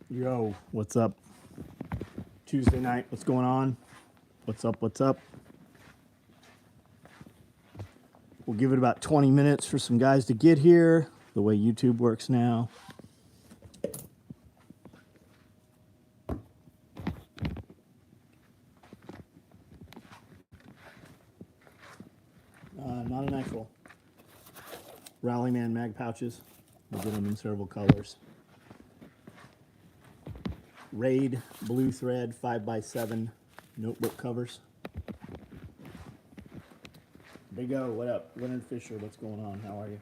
Yo, what's up? Tuesday night, what's going on? What's up? What's up? We'll give it about 20 minutes for some guys to get here, the way YouTube works now. Not a nightfall. Rallyman mag pouches. We get them in several colors. Raid blue thread 5x7 notebook covers. Big O, what up? Leonard Fisher, what's going on? How are you?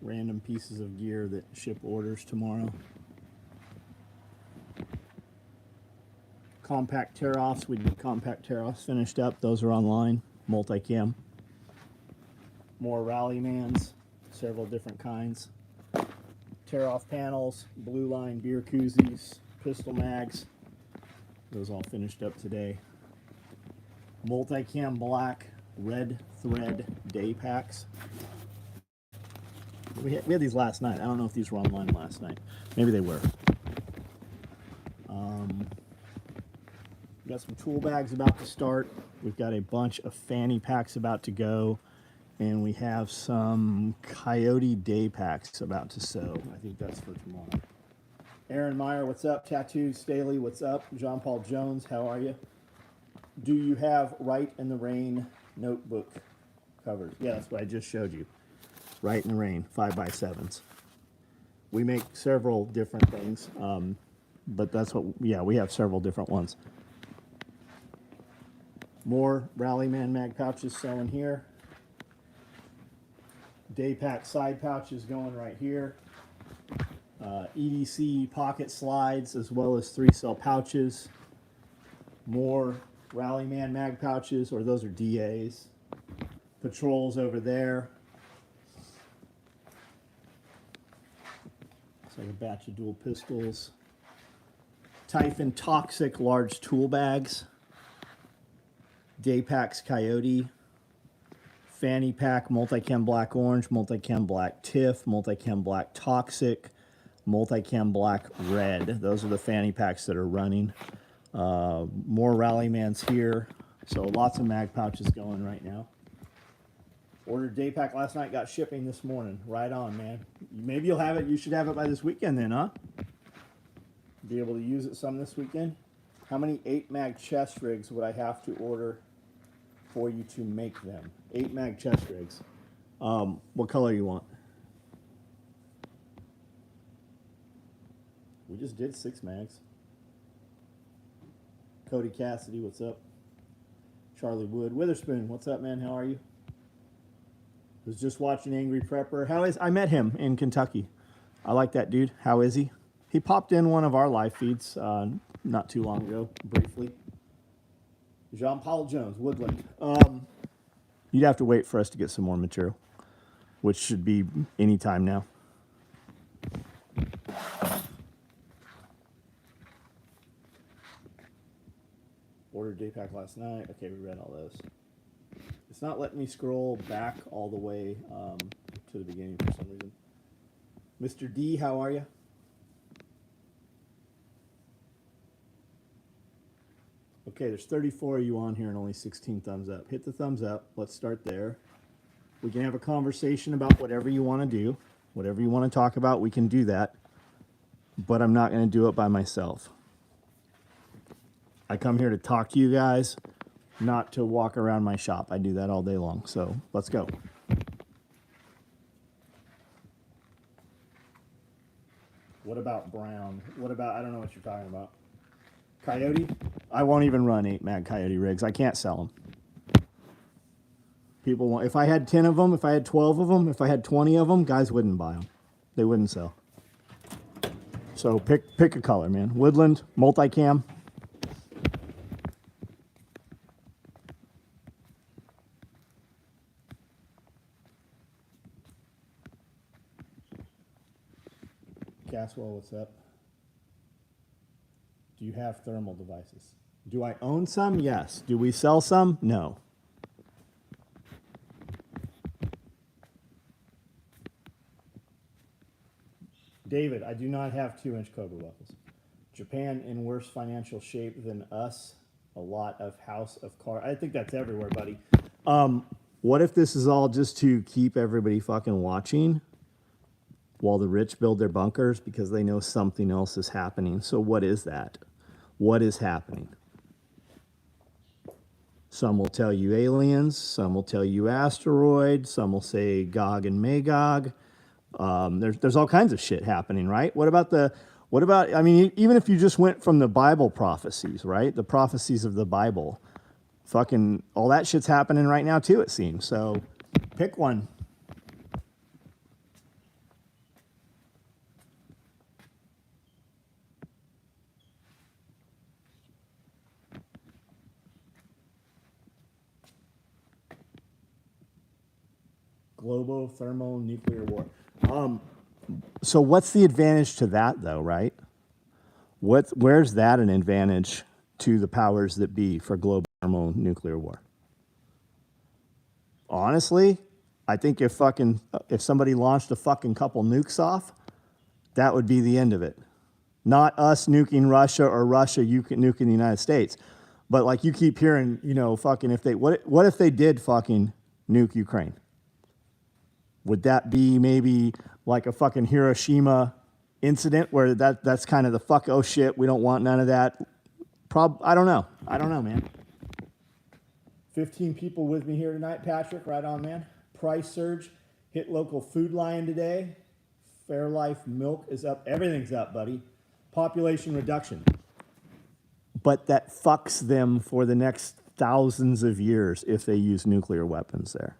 Random pieces of gear that ship orders tomorrow. Compact tear-offs. We did compact tear-offs finished up. Those are online. Multicam. More Rallymans. Several different kinds. Tear-off panels. Blue line beer koozies. Pistol mags. Those all finished up today. Multicam black red thread day packs. We had these last night. I don't know if these were online last night. Maybe they were. We got some tool bags about to start. We've got a bunch of fanny packs about to go. And we have some coyote day packs about to sew. I think that's for tomorrow. Aaron Meyer, what's up? Tattoo Staley, what's up? John Paul Jones, how are you? Do you have Write in the Rain notebook covers? Yeah, that's what I just showed you. Write in the Rain, 5x7s. We make several different things, but that's what, yeah, we have several different ones. More Rallyman mag pouches sewing here. Day pack side pouches going right here. EDC pocket slides as well as 3-cell pouches. More Rallyman mag pouches, or those are DAs. Patrols over there. It's like a batch of dual pistols. Typhon Toxic large tool bags. Day packs Coyote. Fanny pack multicam black orange, multicam black TIFF, multicam black Toxic, multicam black red. Those are the fanny packs that are running. More Rallymans here. So lots of mag pouches going right now. Ordered day pack last night, got shipping this morning. Right on, man. Maybe you'll have it. You should have it by this weekend then, huh? Be able to use it some this weekend. How many 8 mag chest rigs would I have to order for you to make them? 8 mag chest rigs. What color you want? We just did 6 mags. Cody Cassidy, what's up? Charlie Wood. Witherspoon, what's up, man? How are you? Was just watching Angry Prepper. How is? I met him in Kentucky. I like that dude. How is he? He popped in one of our live feeds not too long ago, briefly. Jean Paul Jones, Woodland. You'd have to wait for us to get some more material, which should be any time now. Ordered day pack last night. Okay, we read all those. It's not letting me scroll back all the way to the beginning for some reason. Mr. D, how are you? Okay, there's 34 of you on here and only 16 thumbs up. Hit the thumbs up. Let's start there. We can have a conversation about whatever you want to do. Whatever you want to talk about, we can do that. But I'm not going to do it by myself. I come here to talk to you guys, not to walk around my shop. I do that all day long. So let's go. What about brown? What about, I don't know what you're talking about. Coyote? I won't even run 8 mag Coyote rigs. I can't sell them. People want, if I had 10 of them, if I had 12 of them, if I had 20 of them, guys wouldn't buy them. They wouldn't sell. So pick a color, man. Woodland, multicam. Caswell, what's up? Do you have thermal devices? Do I own some? Yes. Do we sell some? No. David, I do not have 2-inch Cobra weapons. Japan in worse financial shape than us. A lot of House of Cards. I think that's everywhere, buddy. What if this is all just to keep everybody fucking watching while the rich build their bunkers because they know something else is happening? So what is that? What is happening? Some will tell you aliens. Some will tell you asteroids. Some will say Gog and Magog. There's all kinds of shit happening, right? What about, I mean, even if you just went from the Bible prophecies, right? The prophecies of the Bible, fucking all that shit's happening right now too, it seems. So pick one. Global thermonuclear war. So what's the advantage to that though, right? Where's that an advantage to the powers that be for global thermonuclear war? Honestly, I think if somebody launched a fucking couple nukes off, that would be the end of it. Not us nuking Russia or Russia nuking the United States. But like you keep hearing, you know, fucking what if they did fucking nuke Ukraine? Would that be maybe like a fucking Hiroshima incident where that's kind of the oh shit, we don't want none of that? I don't know. I don't know, man. 15 people with me here tonight. Patrick, right on, man. Price surge hit local food line today. Fairlife milk is up. Everything's up, buddy. Population reduction. But that fucks them for the next thousands of years if they use nuclear weapons there.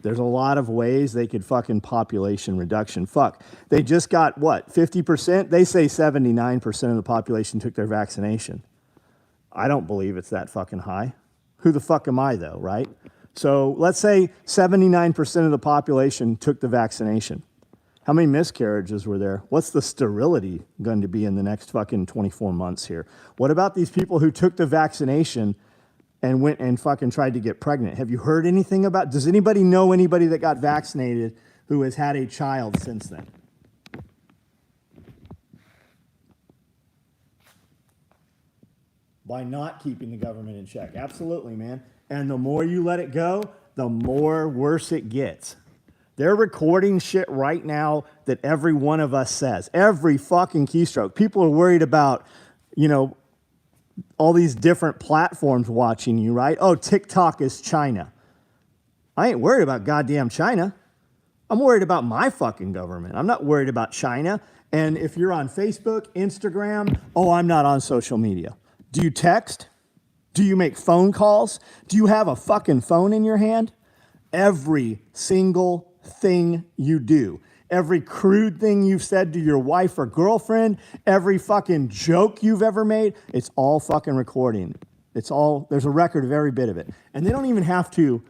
There's a lot of ways they could fucking population reduction. Fuck. They just got, what, 50%? They say 79% of the population took their vaccination. I don't believe it's that fucking high. Who the fuck am I, though, right? So let's say 79% of the population took the vaccination. How many miscarriages were there? What's the sterility going to be in the next fucking 24 months here? What about these people who took the vaccination and went and fucking tried to get pregnant? Have you heard anything about, does anybody know anybody that got vaccinated who has had a child since then? By not keeping the government in check. Absolutely, man. And the more you let it go, the more worse it gets. They're recording shit right now that every one of us says. Every fucking keystroke. People are worried about, you know, all these different platforms watching you, right? Oh, TikTok is China. I ain't worried about goddamn China. I'm worried about my fucking government. I'm not worried about China. And if you're on Facebook, Instagram, oh, I'm not on social media. Do you text? Do you make phone calls? Do you have a fucking phone in your hand? Every single thing you do, every crude thing you've said to your wife or girlfriend, every fucking joke you've ever made, it's all fucking recording. It's all, there's a record of every bit of it. And they don't even have to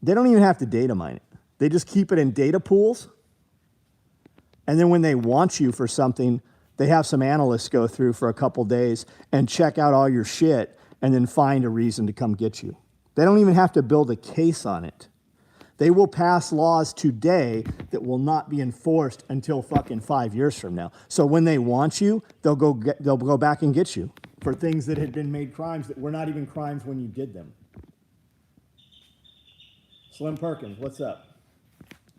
data mine it. They just keep it in data pools. And then when they want you for something, they have some analysts go through for a couple days and check out all your shit and then find a reason to come get you. They don't even have to build a case on it. They will pass laws today that will not be enforced until fucking 5 years from now. So when they want you, they'll go back and get you for things that had been made crimes that were not even crimes when you did them. Slim Perkins, what's up?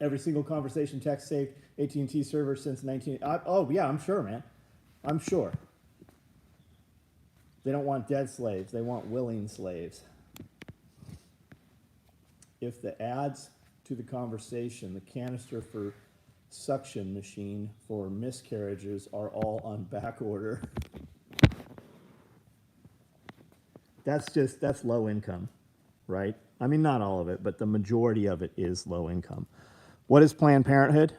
Every single conversation text saved AT&T server since 19... oh, yeah, I'm sure, man. I'm sure. They don't want dead slaves. They want willing slaves. If the adds to the conversation, the canister for suction machine for miscarriages are all on back order. That's low income, right? I mean, not all of it, but the majority of it is low income. What is Planned Parenthood?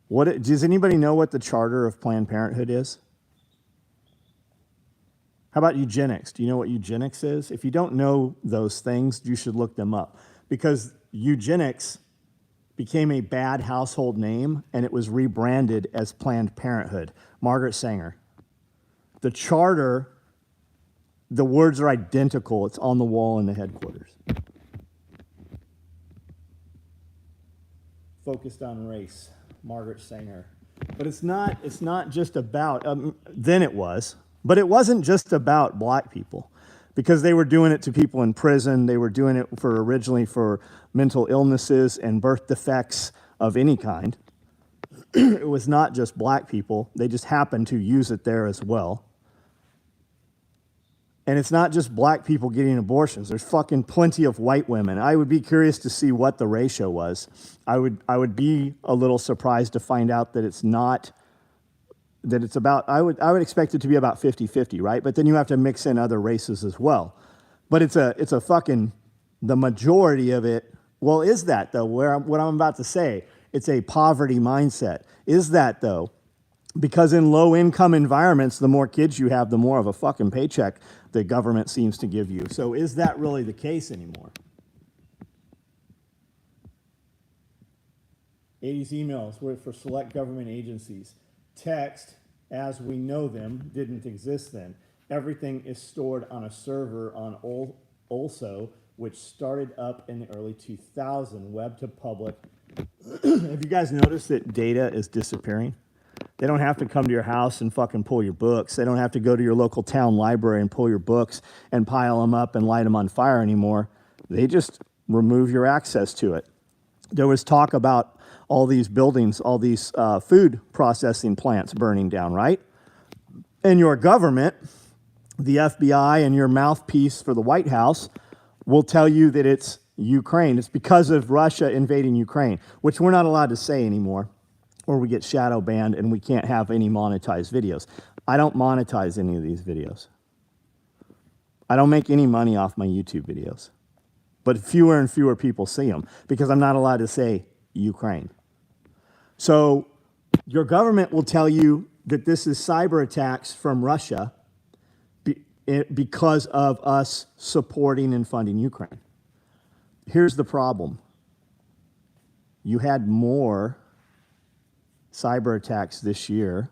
Does anybody know what the charter of Planned Parenthood is? How about eugenics? Do you know what eugenics is? If you don't know those things, you should look them up. Because eugenics became a bad household name, and it was rebranded as Planned Parenthood. Margaret Sanger. The charter, the words are identical. It's on the wall in the headquarters. focused on race. Margaret Sanger. But it's not just about, then it was, but it wasn't just about black people, because they were doing it to people in prison. They were doing it originally for mental illnesses and birth defects of any kind. It was not just black people. They just happened to use it there as well. And it's not just black people getting abortions. There's fucking plenty of white women. I would be curious to see what the ratio was. I would be a little surprised to find out that it's not, that it's about, I would expect it to be about 50-50, right? But then you have to mix in other races as well. But it's a fucking, the majority of it, well, is that though, what I'm about to say, it's a poverty mindset. Is that though? Because in low-income environments, the more kids you have, the more of a fucking paycheck the government seems to give you. So is that really the case anymore? 80s emails were for select government agencies. Text, as we know them, didn't exist then. Everything is stored on a server on also, which started up in the early 2000s, web to public. Have you guys noticed that data is disappearing? They don't have to come to your house and fucking pull your books. They don't have to go to your local town library and pull your books and pile them up and light them on fire anymore. They just remove your access to it. There was talk about all these buildings, all these food processing plants burning down, right? And your government, the FBI and your mouthpiece for the White House will tell you that it's Ukraine. It's because of Russia invading Ukraine, which we're not allowed to say anymore, or we get shadow banned and we can't have any monetized videos. I don't monetize any of these videos. I don't make any money off my YouTube videos. But fewer and fewer people see them because I'm not allowed to say Ukraine. So your government will tell you that this is cyber attacks from Russia because of us supporting and funding Ukraine. Here's the problem. You had more cyber attacks this year,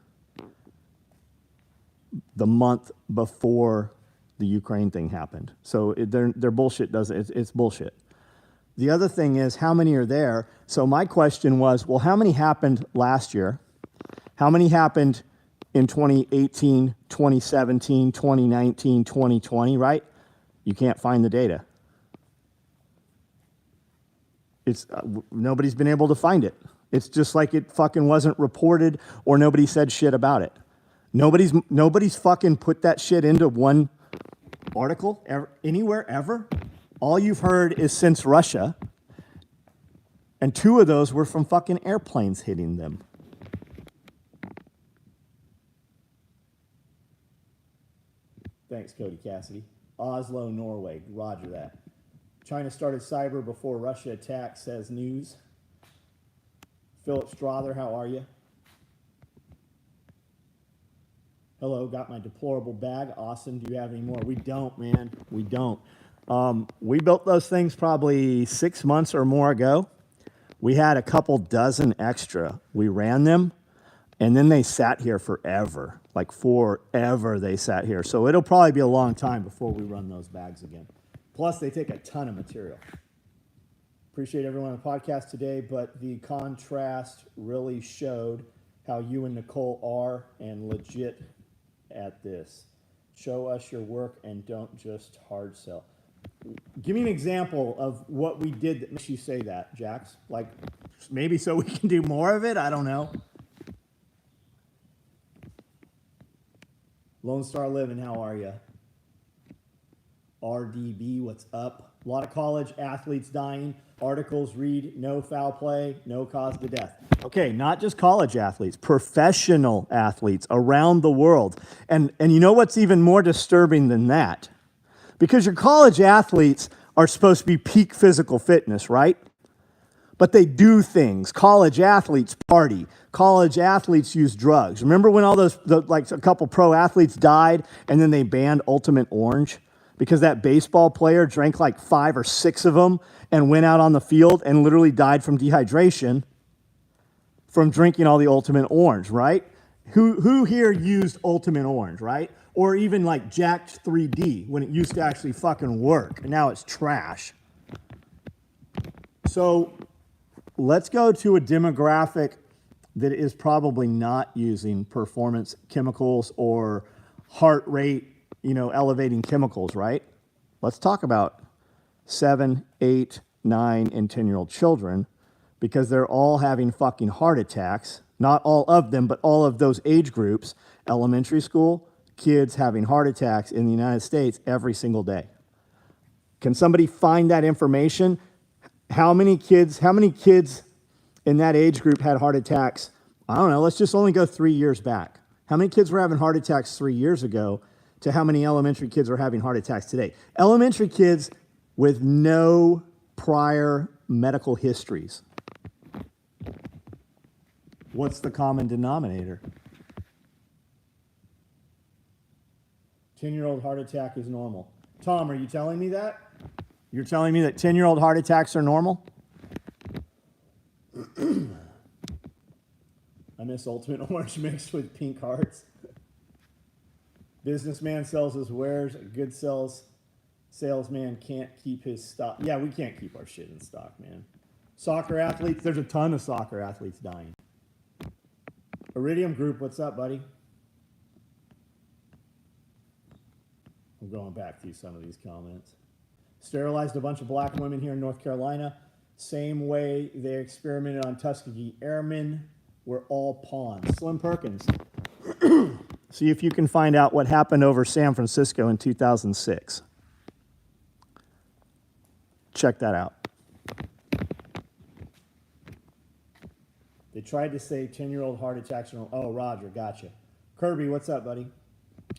the month before the Ukraine thing happened. So their bullshit doesn't, it's bullshit. The other thing is, how many are there? So my question was, well, how many happened last year? How many happened in 2018, 2017, 2019, 2020, right? You can't find the data. It's nobody's been able to find it. It's just like it fucking wasn't reported or nobody said shit about it. Nobody's fucking put that shit into one article anywhere ever. All you've heard is since Russia, and 2 of those were from fucking airplanes hitting them. Thanks, Cody Cassidy. Oslo, Norway. Roger that. China started cyber before Russia attacked, says News. Philip Strother, how are you? Hello, got my deplorable bag. Awesome. Do you have any more? We don't, man. We don't. We built those things probably 6 months or more ago. We had a couple dozen extra. We ran them, and then they sat here forever. Like forever they sat here. So it'll probably be a long time before we run those bags again. Plus, they take a ton of material. Appreciate everyone on the podcast today, but the contrast really showed how you and Nicole are and legit at this. Show us your work and don't just hard sell. Give me an example of what we did that makes you say that, Jax. Like, maybe so we can do more of it? I don't know. Lone Star Living, how are you? RDB, what's up? A lot of college athletes dying. Articles read, no foul play, no cause to death. Okay, not just college athletes, professional athletes around the world. And you know what's even more disturbing than that? Because your college athletes are supposed to be peak physical fitness, right? But they do things. College athletes party. College athletes use drugs. Remember when all like a couple pro athletes died and then they banned Ultimate Orange? Because that baseball player drank like 5 or 6 of them and went out on the field and literally died from dehydration from drinking all the Ultimate Orange, right? Who here used Ultimate Orange, right? Or even like Jacked 3D when it used to actually fucking work, and now it's trash. So let's go to a demographic that is probably not using performance chemicals or heart rate, elevating chemicals, right? Let's talk about 7, 8, 9, and 10-year-old children, because they're all having fucking heart attacks. Not all of them, but all of those age groups, elementary school, kids having heart attacks in the United States every single day. Can somebody find that information? How many kids in that age group had heart attacks? I don't know, let's just only go 3 years back. How many kids were having heart attacks 3 years ago to how many elementary kids are having heart attacks today? Elementary kids with no prior medical histories. What's the common denominator? 10-year-old heart attack is normal. Tom, are you telling me that? You're telling me that 10-year-old heart attacks are normal? I miss Ultimate Orange mixed with pink hearts. Businessman sells his wares. A good salesman can't keep his stock. Yeah, we can't keep our shit in stock, man. Soccer athletes, there's a ton of soccer athletes dying. Iridium Group, what's up, buddy? I'm going back through some of these comments. Sterilized a bunch of black women here in North Carolina. Same way they experimented on Tuskegee Airmen. We're all pawns. Slim Perkins. See if you can find out what happened over San Francisco in 2006. Check that out. They tried to say 10-year-old heart attacks are... Oh, Roger, gotcha. Kirby, what's up, buddy?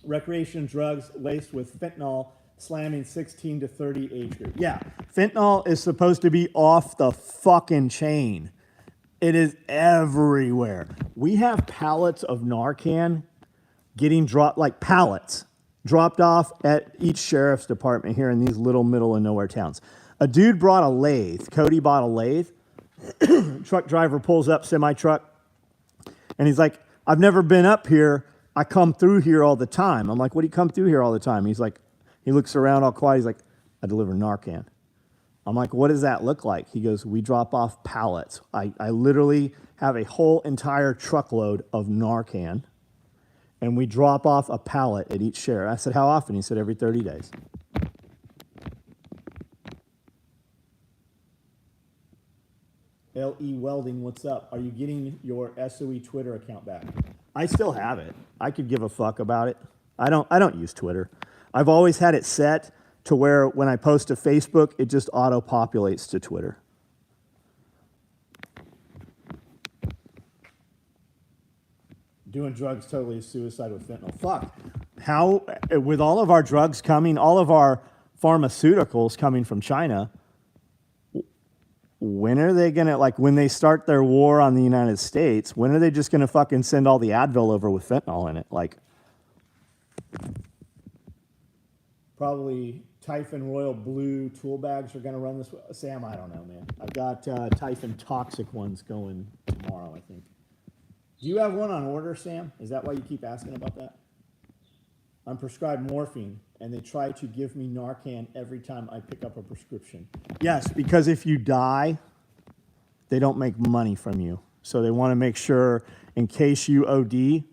Recreation drugs laced with fentanyl slamming 16 to 30 age group. Yeah, fentanyl is supposed to be off the fucking chain. It is everywhere. We have pallets of Narcan getting dropped, like pallets, dropped off at each sheriff's department here in these little middle of nowhere towns. A dude brought a lathe. Cody bought a lathe. Truck driver pulls up, semi-truck, and he's like, I've never been up here. I come through here all the time. I'm like, what do you come through here all the time? He's like, he looks around all quiet. He's like, I deliver Narcan. I'm like, what does that look like? He goes, we drop off pallets. I literally have a whole entire truckload of Narcan, and we drop off a pallet at each share. I said, how often? He said, every 30 days. LE Welding, what's up? Are you getting your SOE Twitter account back? I still have it. I could give a fuck about it. I don't use Twitter. I've always had it set to where when I post to Facebook, it just auto-populates to Twitter. Doing drugs totally is suicide with fentanyl. Fuck. How, with all of our drugs coming, all of our pharmaceuticals coming from China, when are they going to, like, when they start their war on the United States, when are they just going to fucking send all the Advil over with fentanyl in it? Like, probably Typhon Royal Blue tool bags are going to run this. Sam, I don't know, man. I've got Typhon Toxic ones going tomorrow, I think. Do you have one on order, Sam? Is that why you keep asking about that? I'm prescribed morphine, and they try to give me Narcan every time I pick up a prescription. Yes, because if you die, they don't make money from you. So they want to make sure, in case you OD,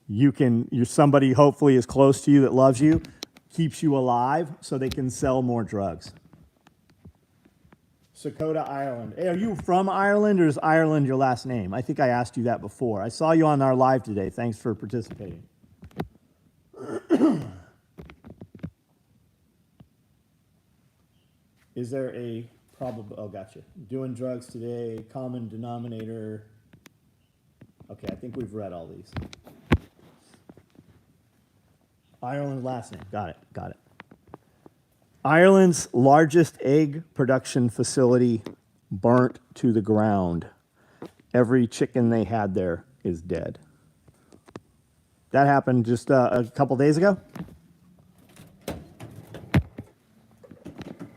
you're somebody hopefully is close to you that loves you, keeps you alive, so they can sell more drugs. Sakota, Ireland. Hey, are you from Ireland, or is Ireland your last name? I think I asked you that before. I saw you on our live today. Thanks for participating. Is there a probable... Oh, gotcha. Doing drugs today, common denominator. Okay, I think we've read all these. Ireland last name. Got it. Ireland's largest egg production facility burnt to the ground. Every chicken they had there is dead. That happened just a couple days ago.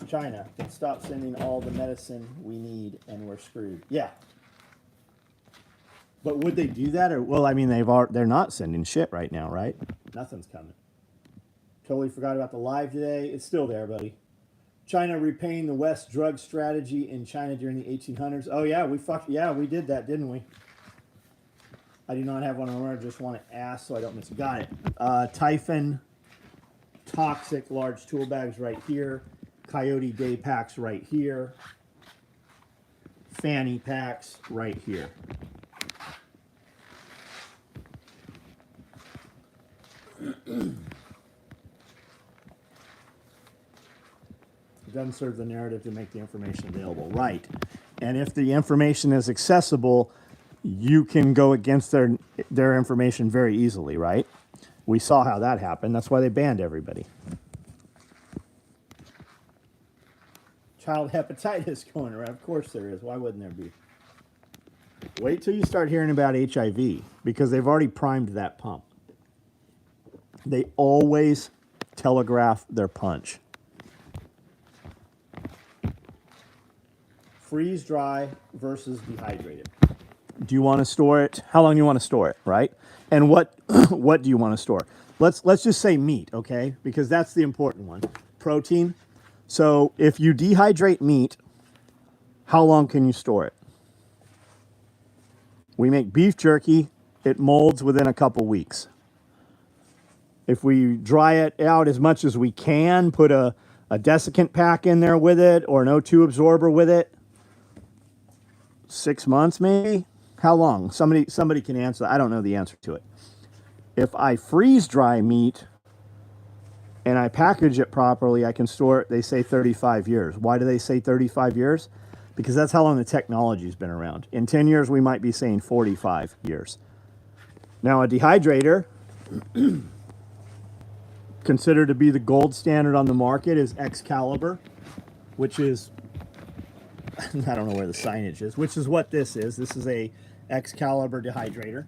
China can stop sending all the medicine we need and we're screwed. Yeah. But would they do that? Or, well, I mean, they're not sending shit right now, right? Nothing's coming. Totally forgot about the live today. It's still there, buddy. China repaying the West drug strategy in China during the 1800s. Oh yeah, we did that, didn't we? I do not have one on. I just want to ask so I don't miss it. Got it. Typhon, toxic large tool bags right here. Coyote day packs right here. Fanny packs right here. It doesn't serve the narrative to make the information available. Right. And if the information is accessible, you can go against their information very easily, right? We saw how that happened. That's why they banned everybody. Child hepatitis going around. Of course there is. Why wouldn't there be? Wait till you start hearing about HIV, because they've already primed that pump. They always telegraph their punch. Freeze dry versus dehydrated. Do you want to store it? How long do you want to store it, right? And what do you want to store? Let's just say meat, okay? Because that's the important one. Protein. So if you dehydrate meat, how long can you store it? We make beef jerky, it molds within a couple weeks. If we dry it out as much as we can, put a desiccant pack in there with it or an O2 absorber with it, 6 months maybe? How long? Somebody can answer. I don't know the answer to it. If I freeze dry meat and I package it properly, I can store it, they say 35 years. Why do they say 35 years? Because that's how long the technology's been around. In 10 years, we might be saying 45 years. Now, a dehydrator, considered to be the gold standard on the market, is Excalibur, which is, I don't know where the signage is, which is what this is. This is a Excalibur dehydrator.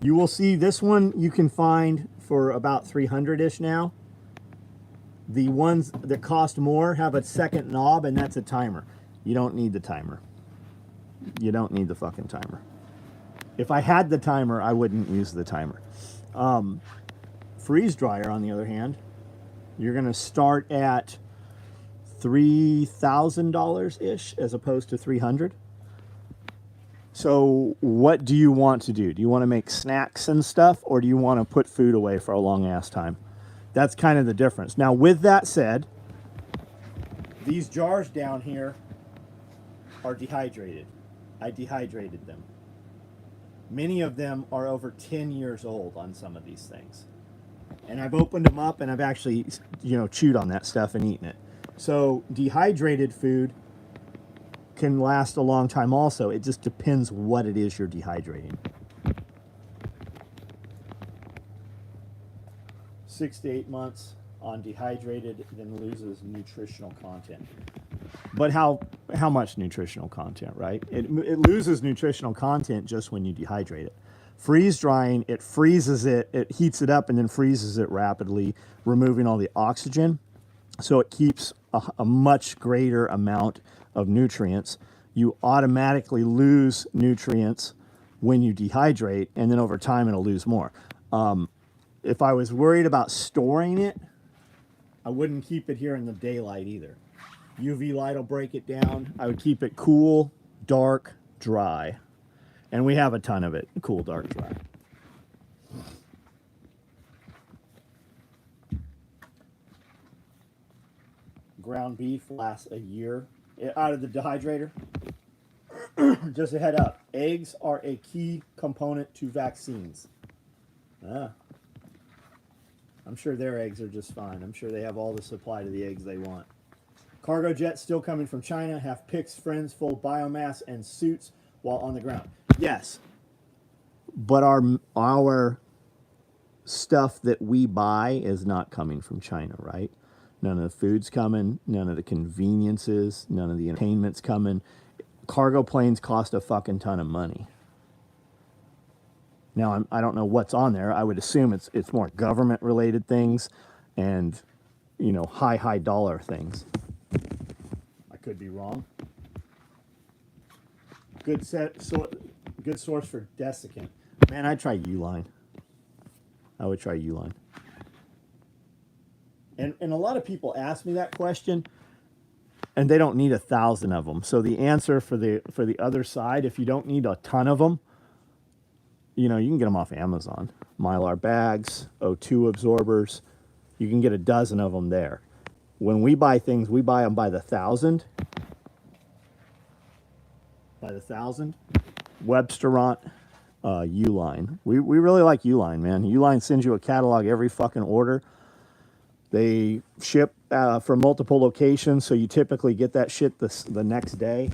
You will see this one you can find for about 300-ish now. The ones that cost more have a second knob, and that's a timer. You don't need the timer. You don't need the fucking timer. If I had the timer, I wouldn't use the timer. Freeze dryer, on the other hand, you're going to start at $3,000-ish as opposed to $300. So what do you want to do? Do you want to make snacks and stuff, or do you want to put food away for a long ass time? That's kind of the difference. Now, with that said, these jars down here are dehydrated. I dehydrated them. Many of them are over 10 years old on some of these things. And I've opened them up and I've actually, chewed on that stuff and eaten it. So dehydrated food can last a long time also. It just depends what it is you're dehydrating. 6 to 8 months on dehydrated, then loses nutritional content. But how much nutritional content, right? It loses nutritional content just when you dehydrate it. Freeze drying, it freezes it, it heats it up and then freezes it rapidly, removing all the oxygen. So it keeps a much greater amount of nutrients. You automatically lose nutrients when you dehydrate, and then over time it'll lose more. If I was worried about storing it, I wouldn't keep it here in the daylight either. UV light will break it down. I would keep it cool, dark, dry. And we have a ton of it, cool, dark, dry. Ground beef lasts a year out of the dehydrator. Just a head up, eggs are a key component to vaccines. I'm sure their eggs are just fine. I'm sure they have all the supply to the eggs they want. Cargo jets still coming from China have picks, friends, full biomass, and suits while on the ground. Yes, but our stuff that we buy is not coming from China, right? None of the food's coming, none of the conveniences, none of the entertainment's coming. Cargo planes cost a fucking ton of money. Now, I don't know what's on there. I would assume it's more government-related things and, high dollar things. I could be wrong. Good source for desiccant. Man, I'd try Uline. I would try Uline. And a lot of people ask me that question, and they don't need 1,000 of them. So the answer for the other side, if you don't need a ton of them, you know, you can get them off Amazon. Mylar bags, O2 absorbers. You can get a dozen of them there. When we buy things, we buy them by the 1,000. By the 1,000. Websteront, Uline. We really like Uline, man. Uline sends you a catalog every fucking order. They ship from multiple locations, so you typically get that shit the next day.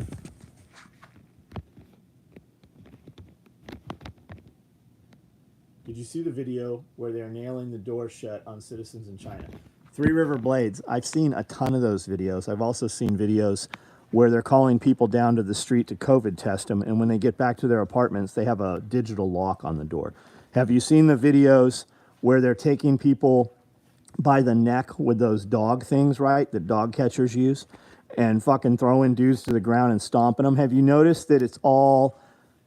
Did you see the video where they're nailing the door shut on citizens in China? Three River Blades. I've seen a ton of those videos. I've also seen videos where they're calling people down to the street to COVID test them, and when they get back to their apartments, they have a digital lock on the door. Have you seen the videos where they're taking people by the neck with those dog things, right, that dog catchers use, and fucking throwing dudes to the ground and stomping them? Have you noticed that it's all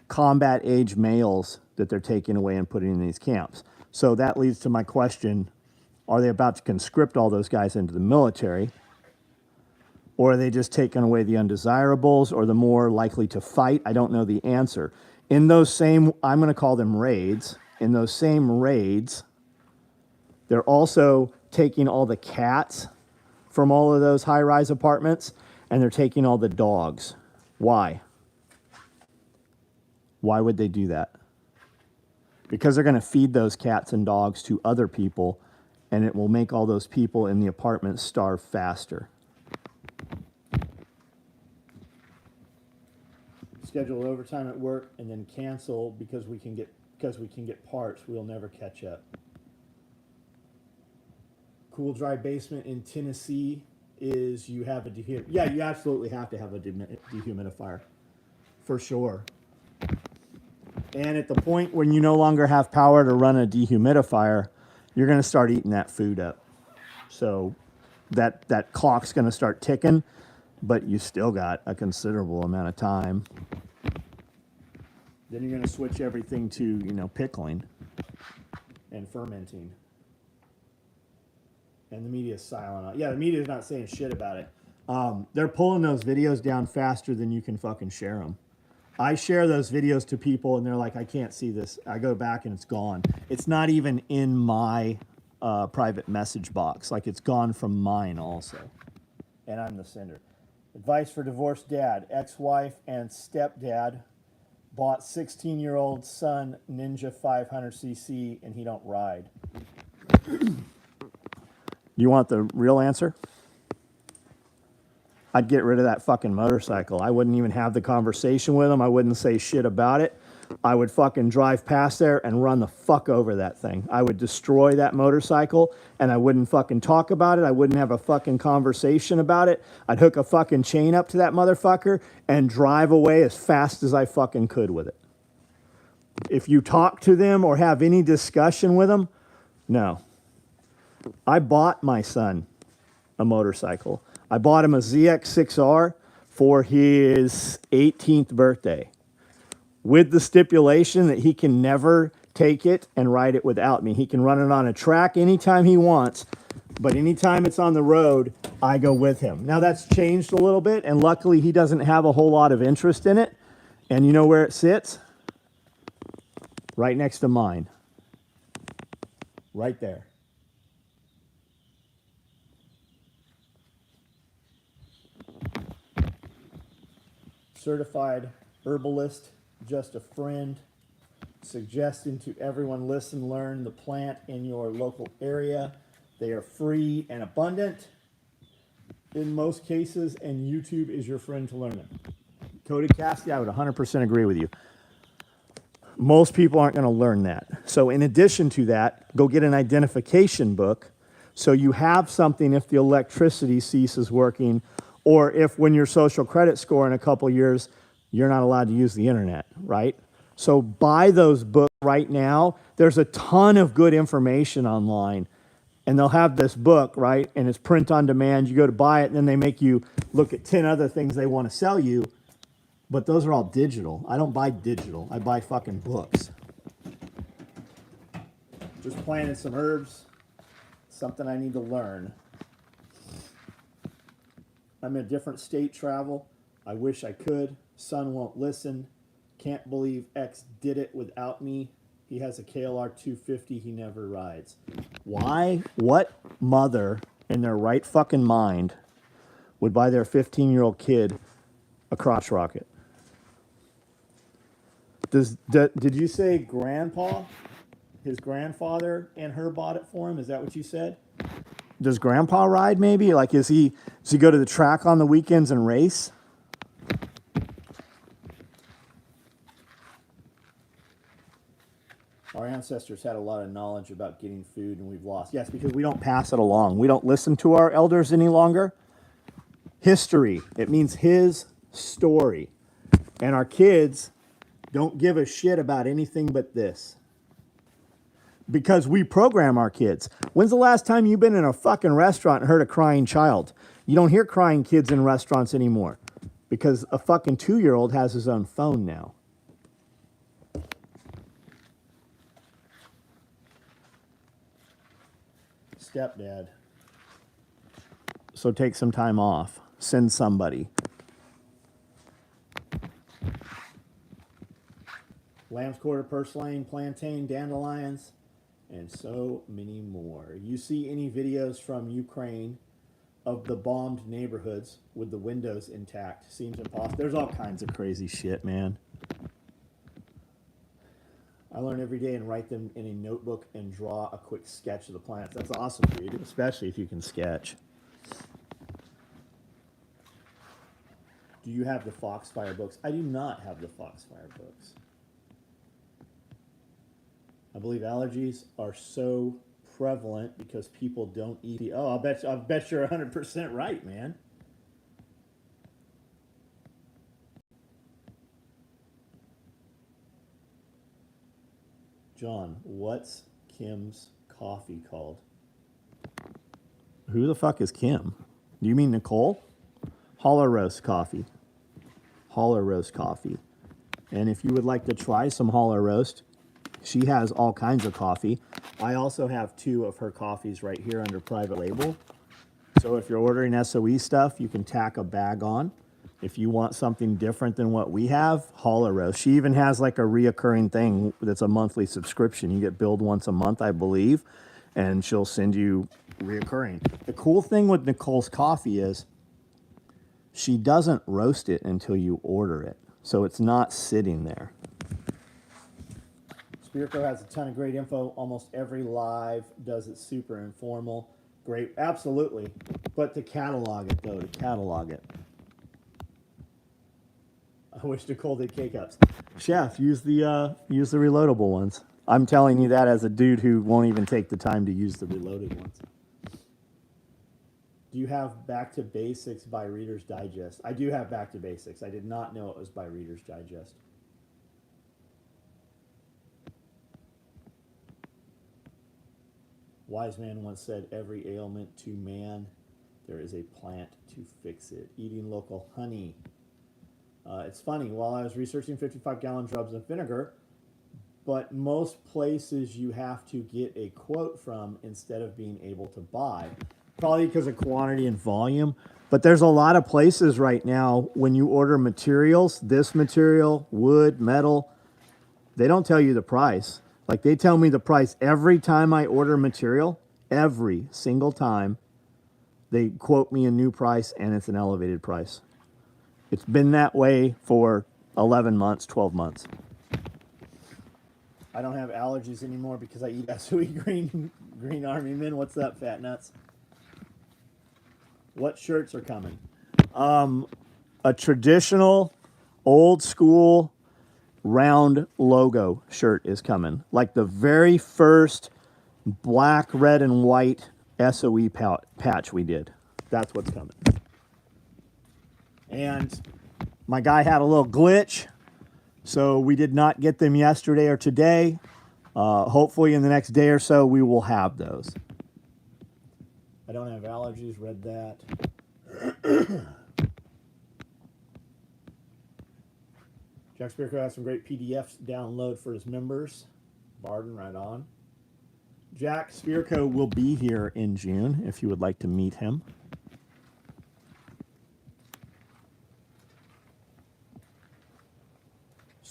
combat age males that they're taking away and putting in these camps? So that leads to my question, are they about to conscript all those guys into the military? Or are they just taking away the undesirables or the more likely to fight? I don't know the answer. In those same, I'm going to call them raids, in those same raids, they're also taking all the cats from all of those high-rise apartments, and they're taking all the dogs. Why? Why would they do that? Because they're going to feed those cats and dogs to other people, and it will make all those people in the apartment starve faster. Schedule overtime at work and then cancel because we can get parts. We'll never catch up. Cool, dry basement in Tennessee is you have a dehumidifier. Yeah, you absolutely have to have a dehumidifier, for sure. And at the point when you no longer have power to run a dehumidifier, you're going to start eating that food up. So that clock's going to start ticking, but you still got a considerable amount of time. Then you're going to switch everything to, you know, pickling and fermenting. And the media is silent on it. Yeah, the media is not saying shit about it. They're pulling those videos down faster than you can fucking share them. I share those videos to people and they're like, I can't see this. I go back and it's gone. It's not even in my private message box. Like, it's gone from mine also. And I'm the sender. Advice for divorced dad. Ex-wife and stepdad bought 16-year-old son Ninja 500cc and he don't ride. You want the real answer? I'd get rid of that fucking motorcycle. I wouldn't even have the conversation with him. I wouldn't say shit about it. I would fucking drive past there and run the fuck over that thing. I would destroy that motorcycle and I wouldn't fucking talk about it. I wouldn't have a fucking conversation about it. I'd hook a fucking chain up to that motherfucker and drive away as fast as I fucking could with it. If you talk to them or have any discussion with them, no. I bought my son a motorcycle. I bought him a ZX6R for his 18th birthday with the stipulation that he can never take it and ride it without me. He can run it on a track anytime he wants, but anytime it's on the road, I go with him. Now that's changed a little bit, and luckily he doesn't have a whole lot of interest in it. And you know where it sits? Right next to mine. Right there. Certified herbalist, just a friend, suggesting to everyone listen, learn the plant in your local area. They are free and abundant in most cases, and YouTube is your friend to learn them. Cody Cassidy, I would 100% agree with you. Most people aren't going to learn that. So in addition to that, go get an identification book so you have something if the electricity ceases working, or if when your social credit score in a couple years, you're not allowed to use the internet, right? So buy those books right now. There's a ton of good information online, and they'll have this book, right? And it's print on demand. You go to buy it, and then they make you look at 10 other things they want to sell you, but those are all digital. I don't buy digital. I buy fucking books. Just planted some herbs, something I need to learn. I'm in a different state travel. I wish I could. Son won't listen. Can't believe X did it without me. He has a KLR 250 he never rides. Why? What mother in their right fucking mind would buy their 15-year-old kid a crotch rocket? Did you say grandpa? His grandfather and her bought it for him? Is that what you said? Does grandpa ride maybe? Like, does he go to the track on the weekends and race? Our ancestors had a lot of knowledge about getting food and we've lost. Yes, because we don't pass it along. We don't listen to our elders any longer. History, it means his story. And our kids don't give a shit about anything but this. Because we program our kids. When's the last time you've been in a fucking restaurant and heard a crying child? You don't hear crying kids in restaurants anymore. Because a fucking 2-year-old has his own phone now. Stepdad. So take some time off. Send somebody. Lamb's quarter, purslane, plantain, dandelions, and so many more. You see any videos from Ukraine of the bombed neighborhoods with the windows intact? Seems impossible. There's all kinds of crazy shit, man. I learn every day and write them in a notebook and draw a quick sketch of the plants. That's awesome, dude, especially if you can sketch. Do you have the Foxfire books? I do not have the Foxfire books. I believe allergies are so prevalent because people don't eat. Oh, I bet you're 100% right, man. John, what's Kim's coffee called? Who the fuck is Kim? Do you mean Nicole? Holler Roast Coffee. Holler Roast Coffee. And if you would like to try some Holler Roast, she has all kinds of coffee. I also have 2 of her coffees right here under private label. So if you're ordering SOE stuff, you can tack a bag on. If you want something different than what we have, Holler Roast. She even has like a reoccurring thing that's a monthly subscription. You get billed once a month, I believe, and she'll send you reoccurring. The cool thing with Nicole's coffee is she doesn't roast it until you order it. So it's not sitting there. Spirko has a ton of great info. Almost every live does it super informal. Great, absolutely. But to catalog it, though, to catalog it. I wish Nicole did K-Cups. Chef, use the reloadable ones. I'm telling you that as a dude who won't even take the time to use the reloaded ones. Do you have Back to Basics by Reader's Digest? I do have Back to Basics. I did not know it was by Reader's Digest. Wise man once said, every ailment to man, there is a plant to fix it. Eating local honey. It's funny, while I was researching 55-gallon drums of vinegar, but most places you have to get a quote from instead of being able to buy. Probably because of quantity and volume. But there's a lot of places right now when you order materials, this material, wood, metal, they don't tell you the price. Like, they tell me the price every time I order material, every single time. They quote me a new price, and it's an elevated price. It's been that way for 11 months, 12 months. I don't have allergies anymore because I eat SOE green Army Men. What's up, fat nuts? What shirts are coming? A traditional, old school, round logo shirt is coming. Like the very first black, red, and white SOE patch we did. That's what's coming. And my guy had a little glitch, so we did not get them yesterday or today. Hopefully in the next day or so, we will have those. I don't have allergies, read that. Jack Spirko has some great PDFs to download for his members. Barden, right on. Jack Spirko will be here in June if you would like to meet him.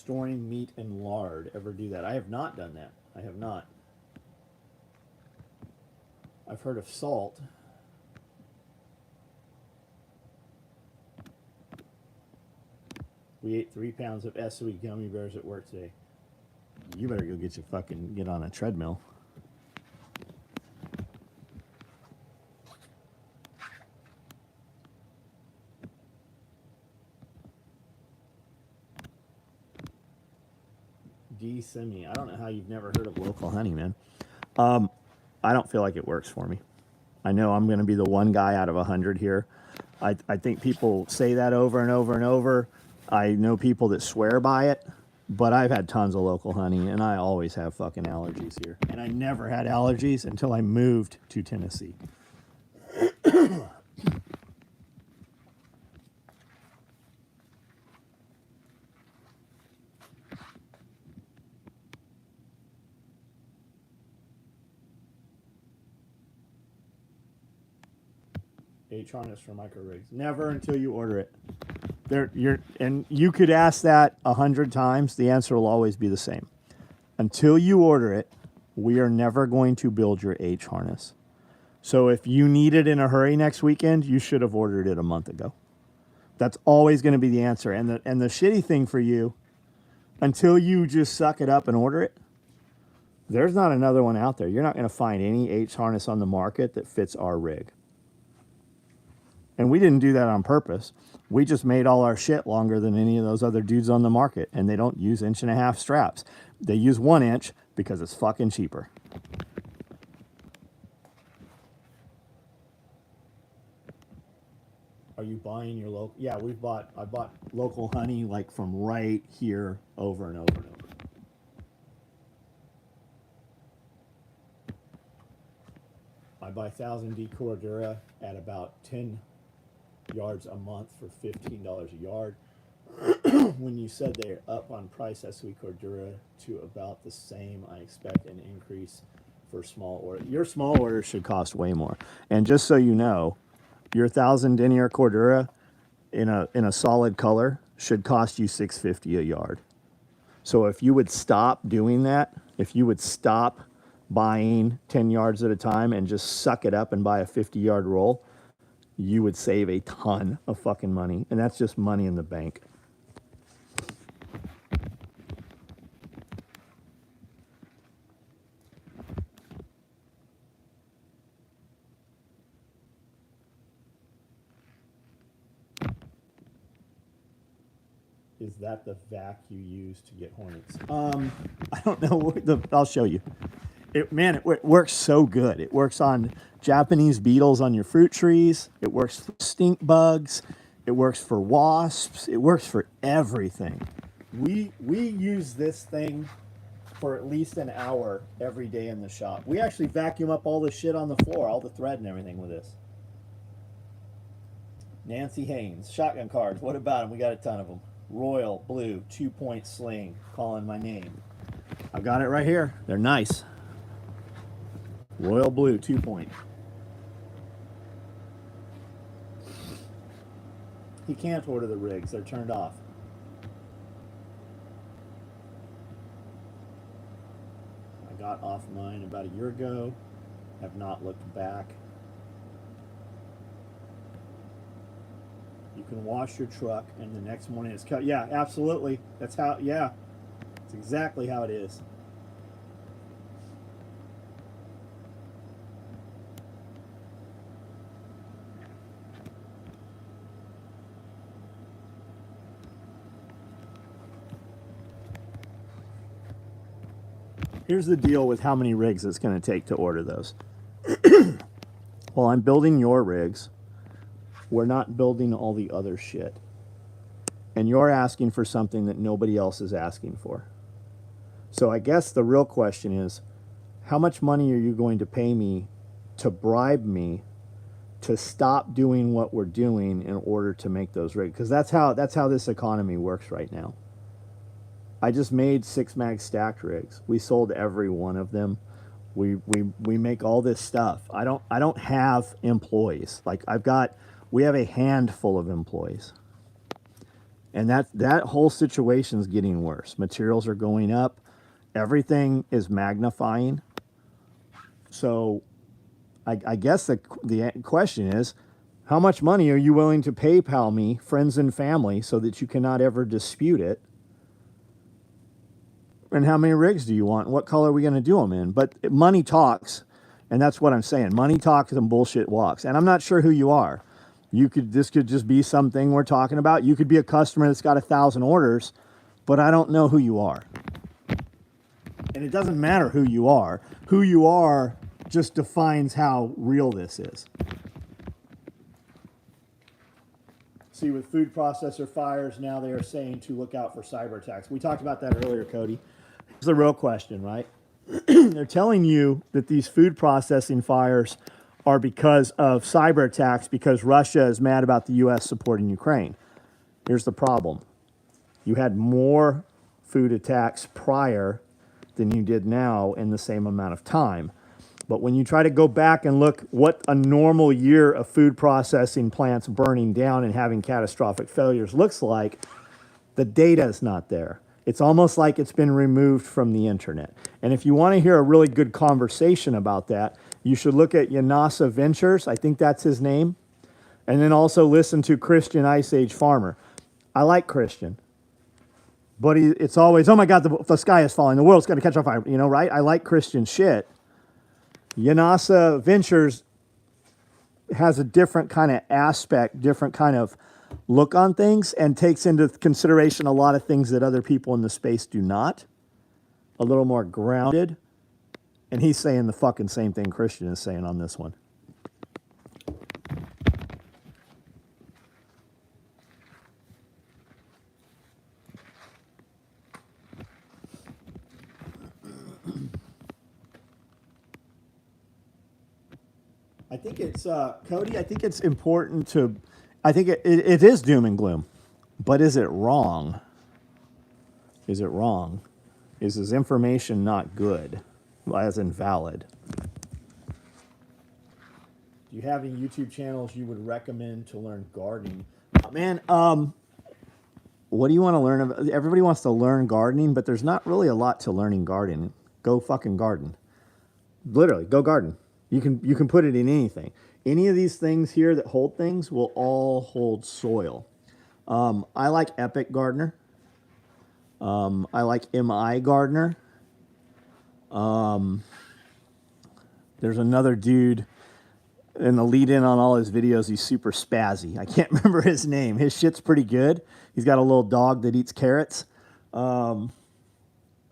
Storing meat and lard. Ever do that? I have not done that. I have not. I've heard of salt. We ate 3 pounds of SOE gummy bears at work today. You better go get on a treadmill. D-Semi. I don't know how you've never heard of local honey, man. I don't feel like it works for me. I know I'm going to be the one guy out of 100 here. I think people say that over and over and over. I know people that swear by it, but I've had tons of local honey, and I always have fucking allergies here. And I never had allergies until I moved to Tennessee. H harness for micro rigs. Never until you order it. And you could ask that 100 times. The answer will always be the same. Until you order it, we are never going to build your H harness. So if you need it in a hurry next weekend, you should have ordered it a month ago. That's always going to be the answer. And the shitty thing for you, until you just suck it up and order it, there's not another one out there. You're not going to find any H harness on the market that fits our rig. And we didn't do that on purpose. We just made all our shit longer than any of those other dudes on the market. And they don't use 1.5-inch straps. They use 1 inch because it's fucking cheaper. Are you buying your local? Yeah, I bought local honey like from right here over and over and over. I buy 1,000 D Cordura at about 10 yards a month for $15 a yard. When you said they're up on price, SOE Cordura to about the same, I expect an increase for small order. Your small order should cost way more. And just so you know, your 1,000 denier Cordura in a solid color should cost you $6.50 a yard. So if you would stop doing that, if you would stop buying 10 yards at a time and just suck it up and buy a 50-yard roll, you would save a ton of fucking money. And that's just money in the bank. Is that the vac you use to get hornets? I don't know. I'll show you. It works so good. It works on Japanese beetles on your fruit trees. It works for stink bugs. It works for wasps. It works for everything. We use this thing for at least an hour every day in the shop. We actually vacuum up all the shit on the floor, all the thread and everything with this. Nancy Haynes, shotgun cards. What about them? We got a ton of them. Royal blue 2-point sling, calling my name. I've got it right here. They're nice. Royal blue 2-point. He can't order the rigs. They're turned off. I got off mine about a year ago. Have not looked back. You can wash your truck and the next morning it's cut. Yeah, absolutely. That's how, yeah. That's exactly how it is. Here's the deal with how many rigs it's going to take to order those. While I'm building your rigs, we're not building all the other shit. And you're asking for something that nobody else is asking for. So I guess the real question is, how much money are you going to pay me to bribe me to stop doing what we're doing in order to make those rigs? Because that's how this economy works right now. I just made 6-mag stacked rigs. We sold every one of them. We make all this stuff. I don't have employees. Like we have a handful of employees. And that whole situation is getting worse. Materials are going up. Everything is magnifying. So I guess the question is, how much money are you willing to PayPal me, friends and family, so that you cannot ever dispute it? And how many rigs do you want? And what color are we going to do them in? But money talks, and that's what I'm saying. Money talks and bullshit walks. And I'm not sure who you are. This could just be something we're talking about. You could be a customer that's got 1,000 orders, but I don't know who you are. And it doesn't matter who you are. Who you are just defines how real this is. See, with food processor fires, now they are saying to look out for cyber attacks. We talked about that earlier, Cody. It's the real question, right? They're telling you that these food processing fires are because of cyber attacks because Russia is mad about the U.S. supporting Ukraine. Here's the problem. You had more food attacks prior than you did now in the same amount of time. But when you try to go back and look what a normal year of food processing plants burning down and having catastrophic failures looks like, the data is not there. It's almost like it's been removed from the internet. And if you want to hear a really good conversation about that, you should look at Yanasa Ventures. I think that's his name. And then also listen to Christian Ice Age Farmer. I like Christian. But it's always, oh my God, the sky is falling. The world's going to catch on fire. You know, right? I like Christian shit. Yanasa Ventures has a different kind of aspect, different kind of look on things, and takes into consideration a lot of things that other people in the space do not. A little more grounded. And he's saying the fucking same thing Christian is saying on this one. I think it's, Cody, I think it's important to, I think it is doom and gloom. But is it wrong? Is it wrong? Is his information not good? As invalid? Do you have any YouTube channels you would recommend to learn gardening? Man, what do you want to learn about? Everybody wants to learn gardening, but there's not really a lot to learning gardening. Go fucking garden. Literally, go garden. You can put it in anything. Any of these things here that hold things will all hold soil. I like Epic Gardener. I like MI Gardener. There's another dude in the lead in on all his videos. He's super spazzy. I can't remember his name. His shit's pretty good. He's got a little dog that eats carrots.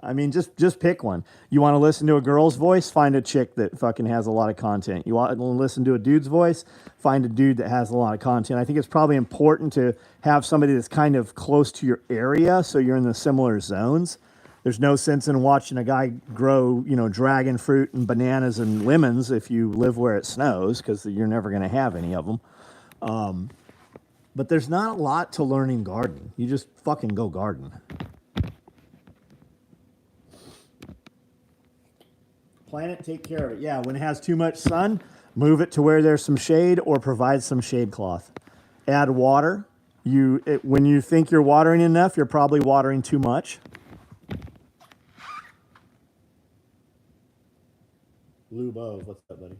I mean, just pick one. You want to listen to a girl's voice? Find a chick that fucking has a lot of content. You want to listen to a dude's voice? Find a dude that has a lot of content. I think it's probably important to have somebody that's kind of close to your area so you're in the similar zones. There's no sense in watching a guy grow, dragon fruit and bananas and lemons if you live where it snows, because you're never going to have any of them. But there's not a lot to learning gardening. You just fucking go garden. Plant it, take care of it. Yeah, when it has too much sun, move it to where there's some shade or provide some shade cloth. Add water. When you think you're watering enough, you're probably watering too much. Lou Bove, what's up, buddy?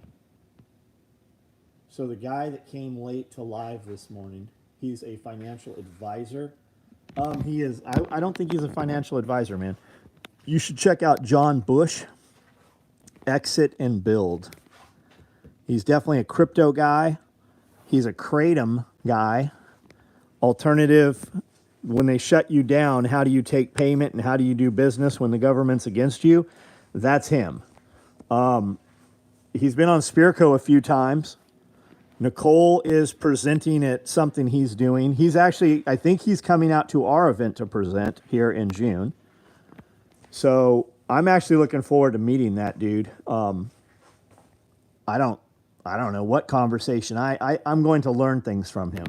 So the guy that came late to live this morning, he's a financial advisor. He is. I don't think he's a financial advisor, man. You should check out John Bush. Exit and Build. He's definitely a crypto guy. He's a Kratom guy. Alternative, when they shut you down, how do you take payment and how do you do business when the government's against you? That's him. He's been on Spearco a few times. Nicole is presenting at something he's doing. He's actually, I think he's coming out to our event to present here in June. So I'm actually looking forward to meeting that dude. I don't know what conversation. I'm going to learn things from him.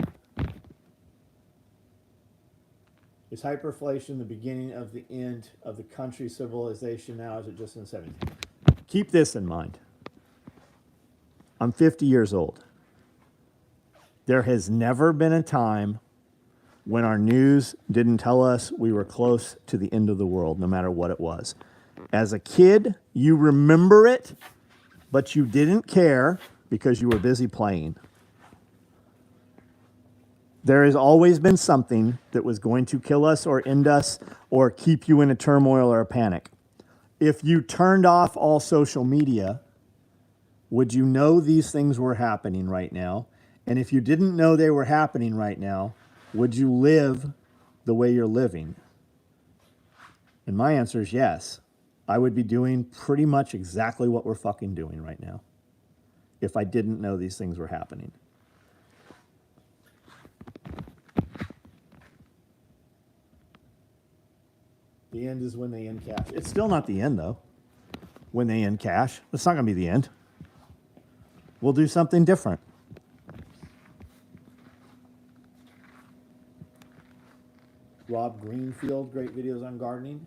Is hyperinflation the beginning of the end of the country's civilization now? Is it just in the 70s? Keep this in mind. I'm 50 years old. There has never been a time when our news didn't tell us we were close to the end of the world, no matter what it was. As a kid, you remember it, but you didn't care because you were busy playing. There has always been something that was going to kill us or end us or keep you in a turmoil or a panic. If you turned off all social media, would you know these things were happening right now? And if you didn't know they were happening right now, would you live the way you're living? And my answer is yes. I would be doing pretty much exactly what we're fucking doing right now if I didn't know these things were happening. The end is when they end cash. It's still not the end, though. When they end cash, it's not going to be the end. We'll do something different. Rob Greenfield, great videos on gardening.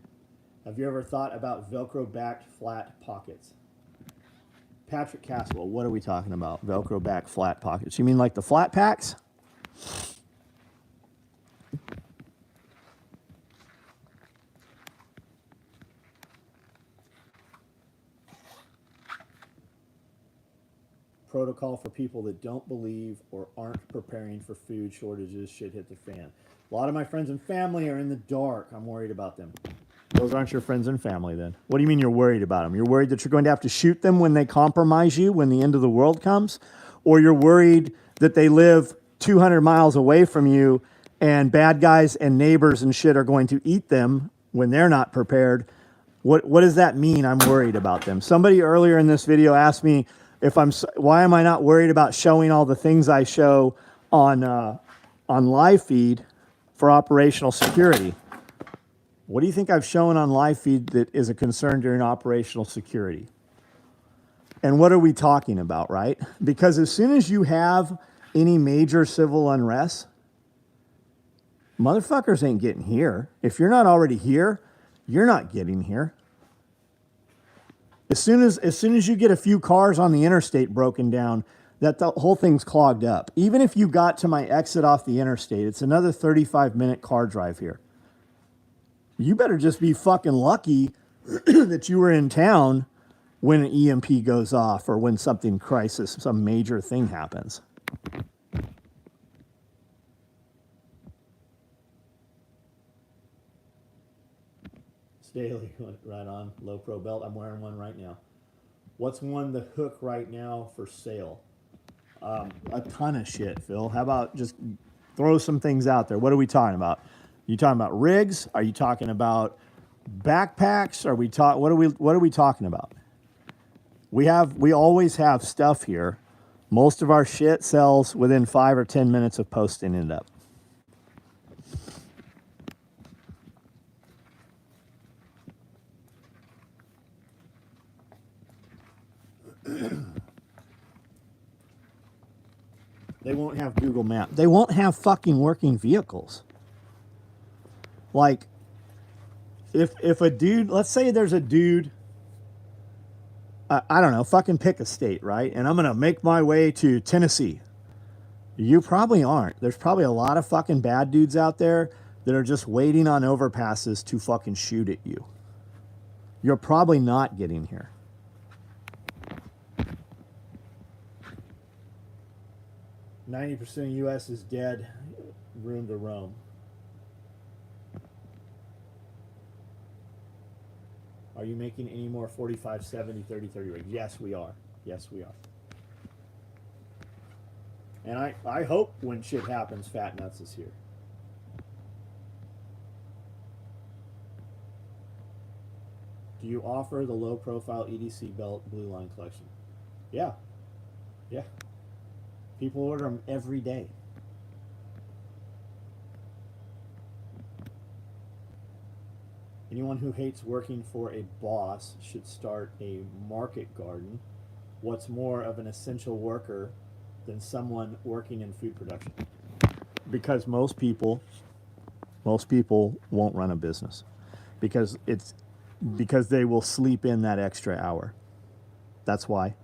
Have you ever thought about Velcro-backed flat pockets? Patrick Caswell, what are we talking about? Velcro-backed flat pockets. You mean like the flat packs? Protocol for people that don't believe or aren't preparing for food shortages should hit the fan. A lot of my friends and family are in the dark. I'm worried about them. Those aren't your friends and family then. What do you mean you're worried about them? You're worried that you're going to have to shoot them when they compromise you, when the end of the world comes? Or you're worried that they live 200 miles away from you and bad guys and neighbors and shit are going to eat them when they're not prepared? What does that mean I'm worried about them? Somebody earlier in this video asked me, why am I not worried about showing all the things I show on live feed for operational security? What do you think I've shown on live feed that is a concern during operational security? And what are we talking about, right? Because as soon as you have any major civil unrest, motherfuckers ain't getting here. If you're not already here, you're not getting here. As soon as you get a few cars on the interstate broken down, the whole thing's clogged up. Even if you got to my exit off the interstate, it's another 35-minute car drive here. You better just be fucking lucky that you were in town when an EMP goes off or when some major thing happens. Staley, right on. Low Pro belt. I'm wearing one right now. What's one the hook right now for sale? A ton of shit, Phil. How about just throw some things out there? What are we talking about? You talking about rigs? Are you talking about backpacks? What are we talking about? We always have stuff here. Most of our shit sells within 5 or 10 minutes of posting it up. They won't have Google Maps. They won't have fucking working vehicles. Like, if a dude, let's say there's a dude, I don't know, fucking pick a state, right? And I'm going to make my way to Tennessee. You probably aren't. There's probably a lot of fucking bad dudes out there that are just waiting on overpasses to fucking shoot at you. You're probably not getting here. "90% of the U.S. is dead, room to roam." Are you making any more 45, 70, 30, 30 rigs? Yes, we are. Yes, we are. And I hope when shit happens, Fat Nuts is here. Do you offer the low-profile EDC belt Blue Line collection? Yeah. Yeah. People order them every day. Anyone who hates working for a boss should start a market garden. What's more of an essential worker than someone working in food production? Because most people won't run a business because they will sleep in that extra hour. That's why.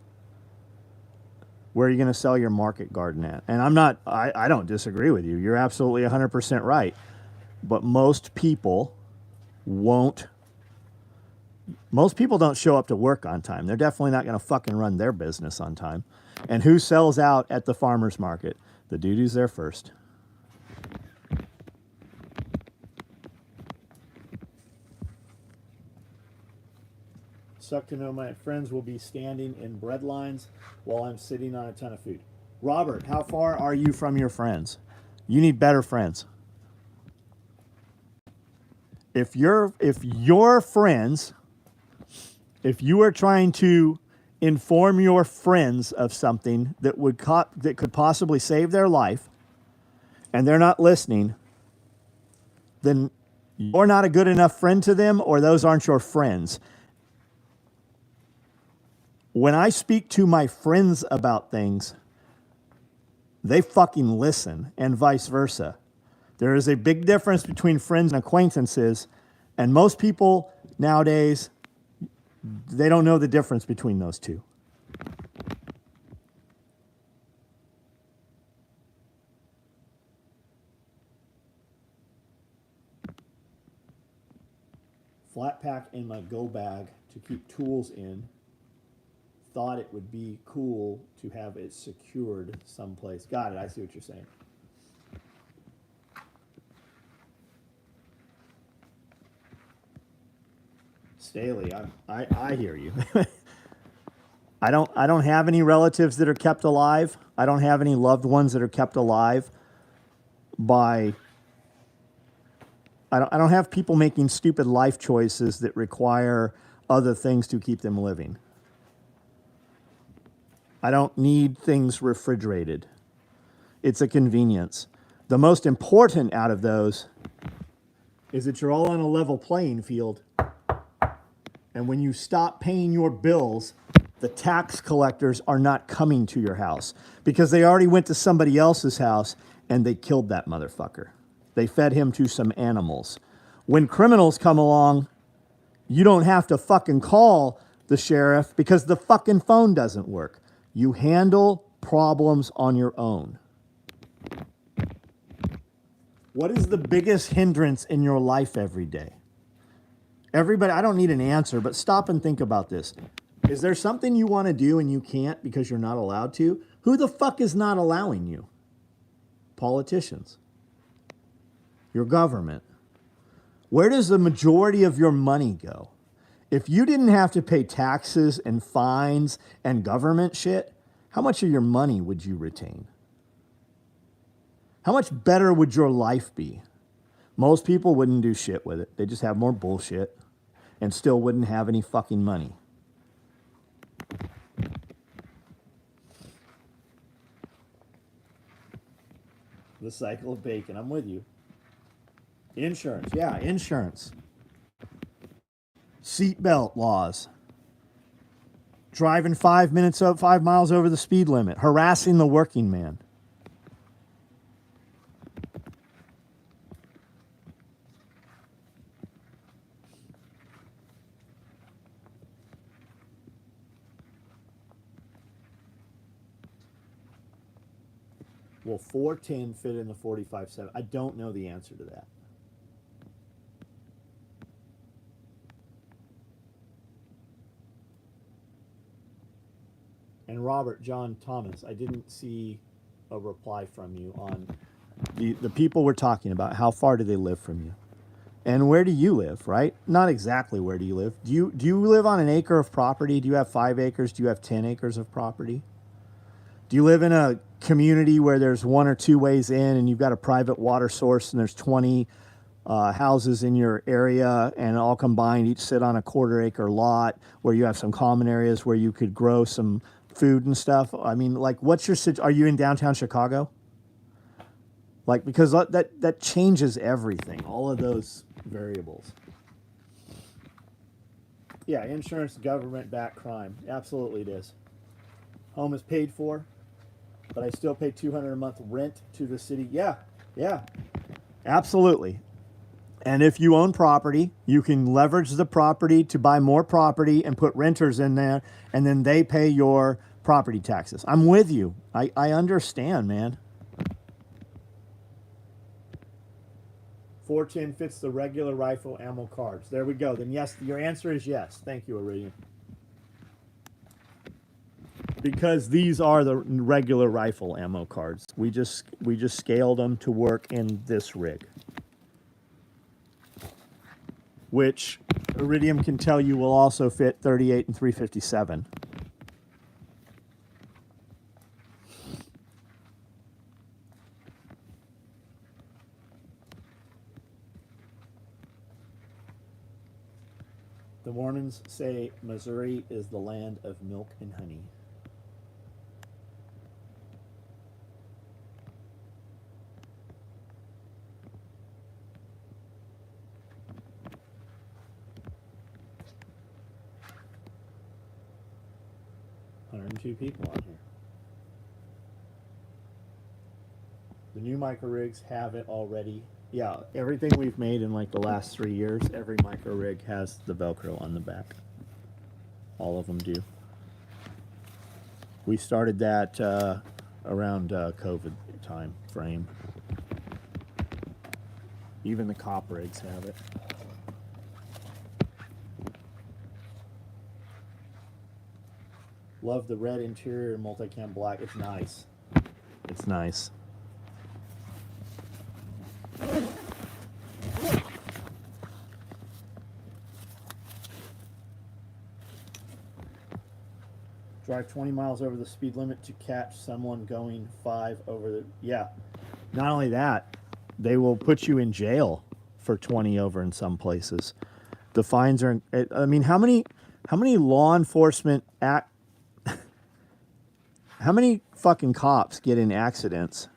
Where are you going to sell your market garden at? And I don't disagree with you. You're absolutely 100% right. But most people don't show up to work on time. They're definitely not going to fucking run their business on time. And who sells out at the farmer's market? The dude who's there first. Suck to know my friends will be standing in bread lines while I'm sitting on a ton of food. Robert, how far are you from your friends? You need better friends. If your friends, if you are trying to inform your friends of something that could possibly save their life, and they're not listening, then you're not a good enough friend to them, or those aren't your friends. When I speak to my friends about things, they fucking listen, and vice versa. There is a big difference between friends and acquaintances, and most people nowadays, they don't know the difference between those two. Flat pack in my go bag to keep tools in. Thought it would be cool to have it secured someplace. Got it. I see what you're saying. Staley, I hear you. I don't have any relatives that are kept alive. I don't have any loved ones that are kept alive by. I don't have people making stupid life choices that require other things to keep them living. I don't need things refrigerated. It's a convenience. The most important out of those is that you're all on a level playing field. And when you stop paying your bills, the tax collectors are not coming to your house because they already went to somebody else's house and they killed that motherfucker. They fed him to some animals. When criminals come along, you don't have to fucking call the sheriff because the fucking phone doesn't work. You handle problems on your own. What is the biggest hindrance in your life every day? Everybody, I don't need an answer, but stop and think about this. Is there something you want to do and you can't because you're not allowed to? Who the fuck is not allowing you? Politicians. Your government. Where does the majority of your money go? If you didn't have to pay taxes and fines and government shit, how much of your money would you retain? How much better would your life be? Most people wouldn't do shit with it. They just have more bullshit and still wouldn't have any fucking money. The cycle of bacon. I'm with you. Insurance. Yeah, insurance. Seatbelt laws. Driving 5 miles over the speed limit. Harassing the working man. Will 410 fit in the 45-7? I don't know the answer to that. And Robert, John, Thomas, I didn't see a reply from you on the people we're talking about. How far do they live from you? And where do you live, right? Not exactly where do you live. Do you live on an acre of property? Do you have 5 acres? Do you have 10 acres of property? Do you live in a community where there's 1 or 2 ways in and you've got a private water source and there's 20 houses in your area and all combined each sit on a 1/4 acre lot where you have some common areas where you could grow some food and stuff? I mean, like, are you in downtown Chicago? Like, because that changes everything, all of those variables. Yeah, insurance, government-backed crime. Absolutely it is. Home is paid for, but I still pay $200 a month rent to the city. Yeah, absolutely. And if you own property, you can leverage the property to buy more property and put renters in there, and then they pay your property taxes. I'm with you. I understand, man. 410 fits the regular rifle ammo cards. There we go. Then yes, your answer is yes. Thank you, Iridium. Because these are the regular rifle ammo cards. We just scaled them to work in this rig, which Iridium can tell you will also fit 38 and 357. The Mormons say Missouri is the land of milk and honey. Two people on here. The new micro rigs have it already. Yeah, everything we've made in like the last 3 years, every micro rig has the Velcro on the back. All of them do. We started that around COVID time frame. Even the cop rigs have it. Love the red interior multicam black. It's nice. It's nice. Drive 20 miles over the speed limit to catch someone going 5 over the... Yeah. Not only that, they will put you in jail for 20 over in some places. The fines are... I mean, how many law enforcement how many fucking cops get in accidents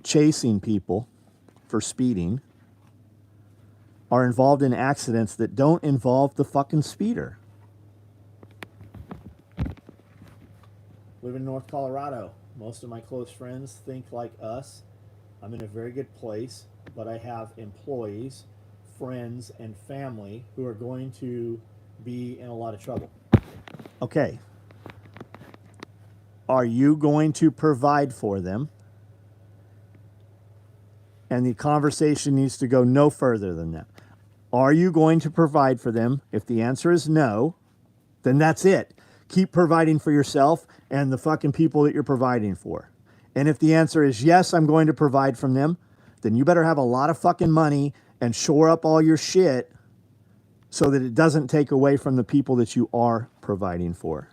chasing people for speeding, are involved in accidents that don't involve the fucking speeder? Live in North Colorado. Most of my close friends think like us. I'm in a very good place, but I have employees, friends, and family who are going to be in a lot of trouble. Okay. Are you going to provide for them? And the conversation needs to go no further than that. Are you going to provide for them? If the answer is no, then that's it. Keep providing for yourself and the fucking people that you're providing for. And if the answer is yes, I'm going to provide from them, then you better have a lot of fucking money and shore up all your shit so that it doesn't take away from the people that you are providing for.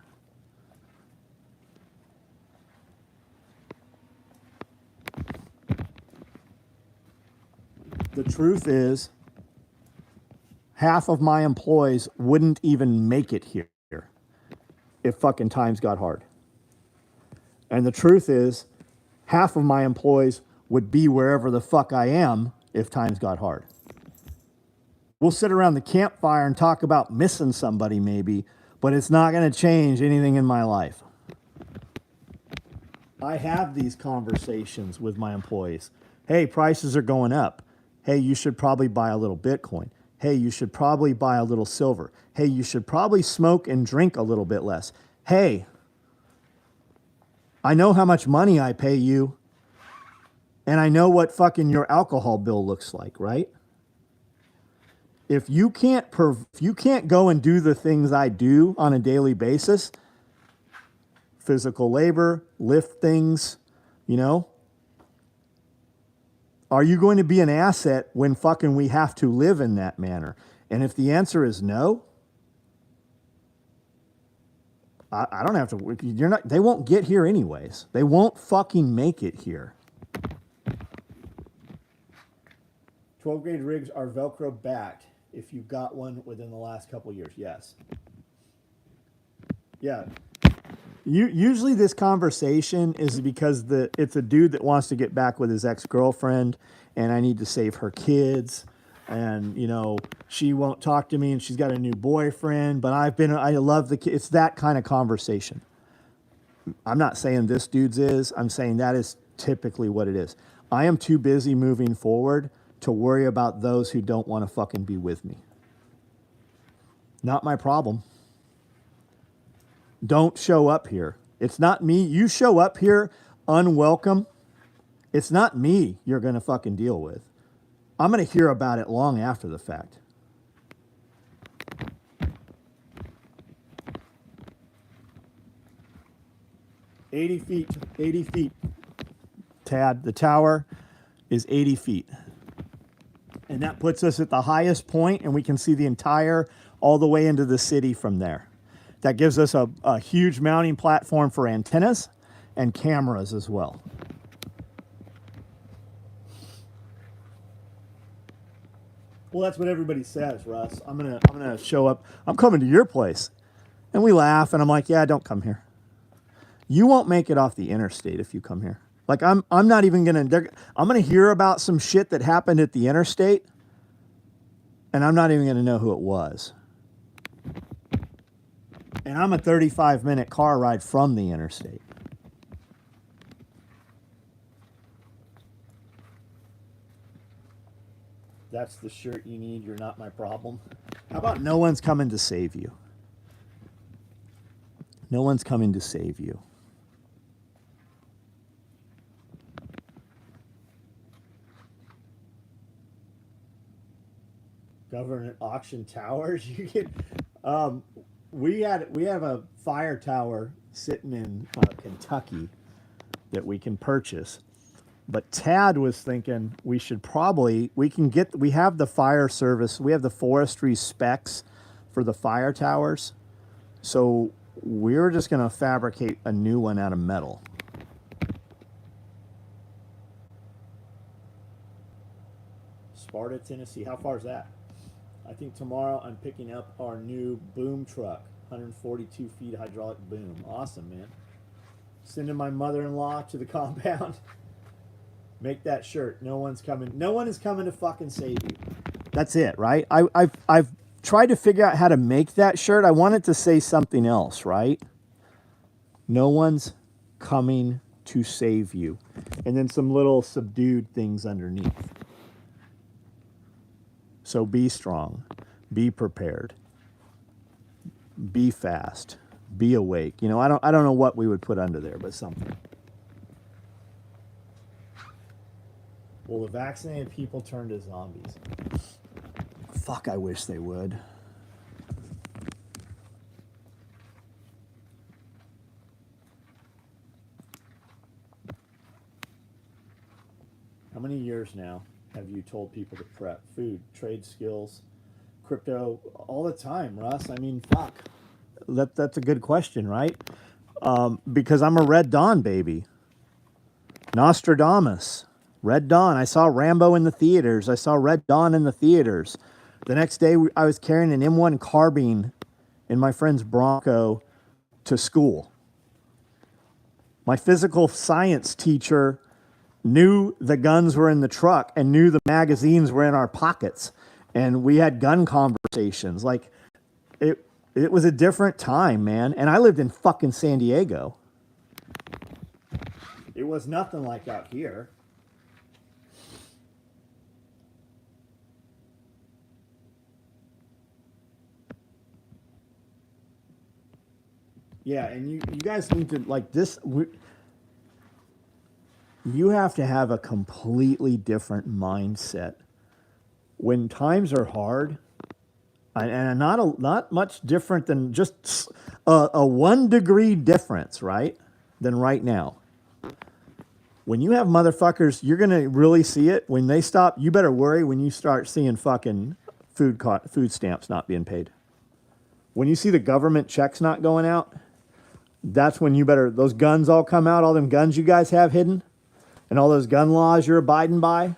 The truth is, half of my employees wouldn't even make it here if fucking times got hard. And the truth is, half of my employees would be wherever the fuck I am if times got hard. We'll sit around the campfire and talk about missing somebody maybe, but it's not going to change anything in my life. I have these conversations with my employees. Hey, prices are going up. Hey, you should probably buy a little Bitcoin. Hey, you should probably buy a little silver. Hey, you should probably smoke and drink a little bit less. Hey, I know how much money I pay you, and I know what fucking your alcohol bill looks like, right? If you can't go and do the things I do on a daily basis, physical labor, lift things, are you going to be an asset when fucking we have to live in that manner? And if the answer is no, I don't have to, they won't get here anyways. They won't fucking make it here. 12 gauge rigs are Velcro backed if you got one within the last couple years. Yes. Yeah. Usually this conversation is because it's a dude that wants to get back with his ex-girlfriend, and I need to save her kids, and she won't talk to me, and she's got a new boyfriend, but I love the kid. It's that kind of conversation. I'm not saying this dude's is. I'm saying that is typically what it is. I am too busy moving forward to worry about those who don't want to fucking be with me. Not my problem. Don't show up here. It's not me. You show up here unwelcome. It's not me you're going to fucking deal with. I'm going to hear about it long after the fact. $80 feet, 80 feet. Tad, the tower is 80 feet. And that puts us at the highest point, and we can see the entire, all the way into the city from there. That gives us a huge mounting platform for antennas and cameras as well. Well, that's what everybody says, Russ. I'm gonna show up. I'm coming to your place. And we laugh, and I'm like, yeah, don't come here. You won't make it off the interstate if you come here. Like, I'm not even gonna, I'm gonna hear about some shit that happened at the interstate, and I'm not even gonna know who it was. And I'm a 35-minute car ride from the interstate. That's the shirt you need. You're not my problem. How about no one's coming to save you? No one's coming to save you. Government auction towers. You get. We have a fire tower sitting in Kentucky that we can purchase. But Tad was thinking we should probably, we have the fire service, we have the forestry specs for the fire towers. So we're just going to fabricate a new one out of metal. Sparta, Tennessee. How far is that? I think tomorrow I'm picking up our new boom truck, 142 feet hydraulic boom. Awesome, man. Sending my mother-in-law to the compound. Make that shirt. No one's coming. No one is coming to fucking save you. That's it, right? I've tried to figure out how to make that shirt. I want it to say something else, right? No one's coming to save you. And then some little subdued things underneath. So be strong. Be prepared. Be fast. Be awake. You know, I don't know what we would put under there, but something. Will the vaccinated people turn to zombies? Fuck, I wish they would. How many years now have you told people to prep? Food, trade skills, crypto, all the time, Russ. I mean, fuck. That's a good question, right? Because I'm a Red Dawn baby. Nostradamus. Red Dawn. I saw Rambo in the theaters. I saw Red Dawn in the theaters. The next day, I was carrying an M1 carbine in my friend's Bronco to school. My physical science teacher knew the guns were in the truck and knew the magazines were in our pockets. And we had gun conversations. Like, it was a different time, man. And I lived in fucking San Diego. It was nothing like out here. Yeah, and you guys need to, like, this, you have to have a completely different mindset. When times are hard, and not much different than just a 1 degree difference, right, than right now. When you have motherfuckers, you're going to really see it. When they stop, you better worry when you start seeing fucking food stamps not being paid. When you see the government checks not going out, that's when you better, those guns all come out, all them guns you guys have hidden, and all those gun laws you're abiding by,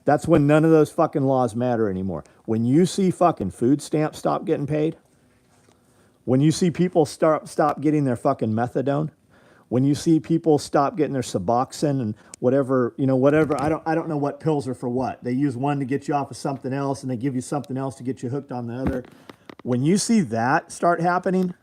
that's when none of those fucking laws matter anymore. When you see fucking food stamps stop getting paid, when you see people stop getting their fucking methadone, when you see people stop getting their Suboxone and whatever, I don't know what pills are for what. They use one to get you off of something else, and they give you something else to get you hooked on the other. When you see that start happening,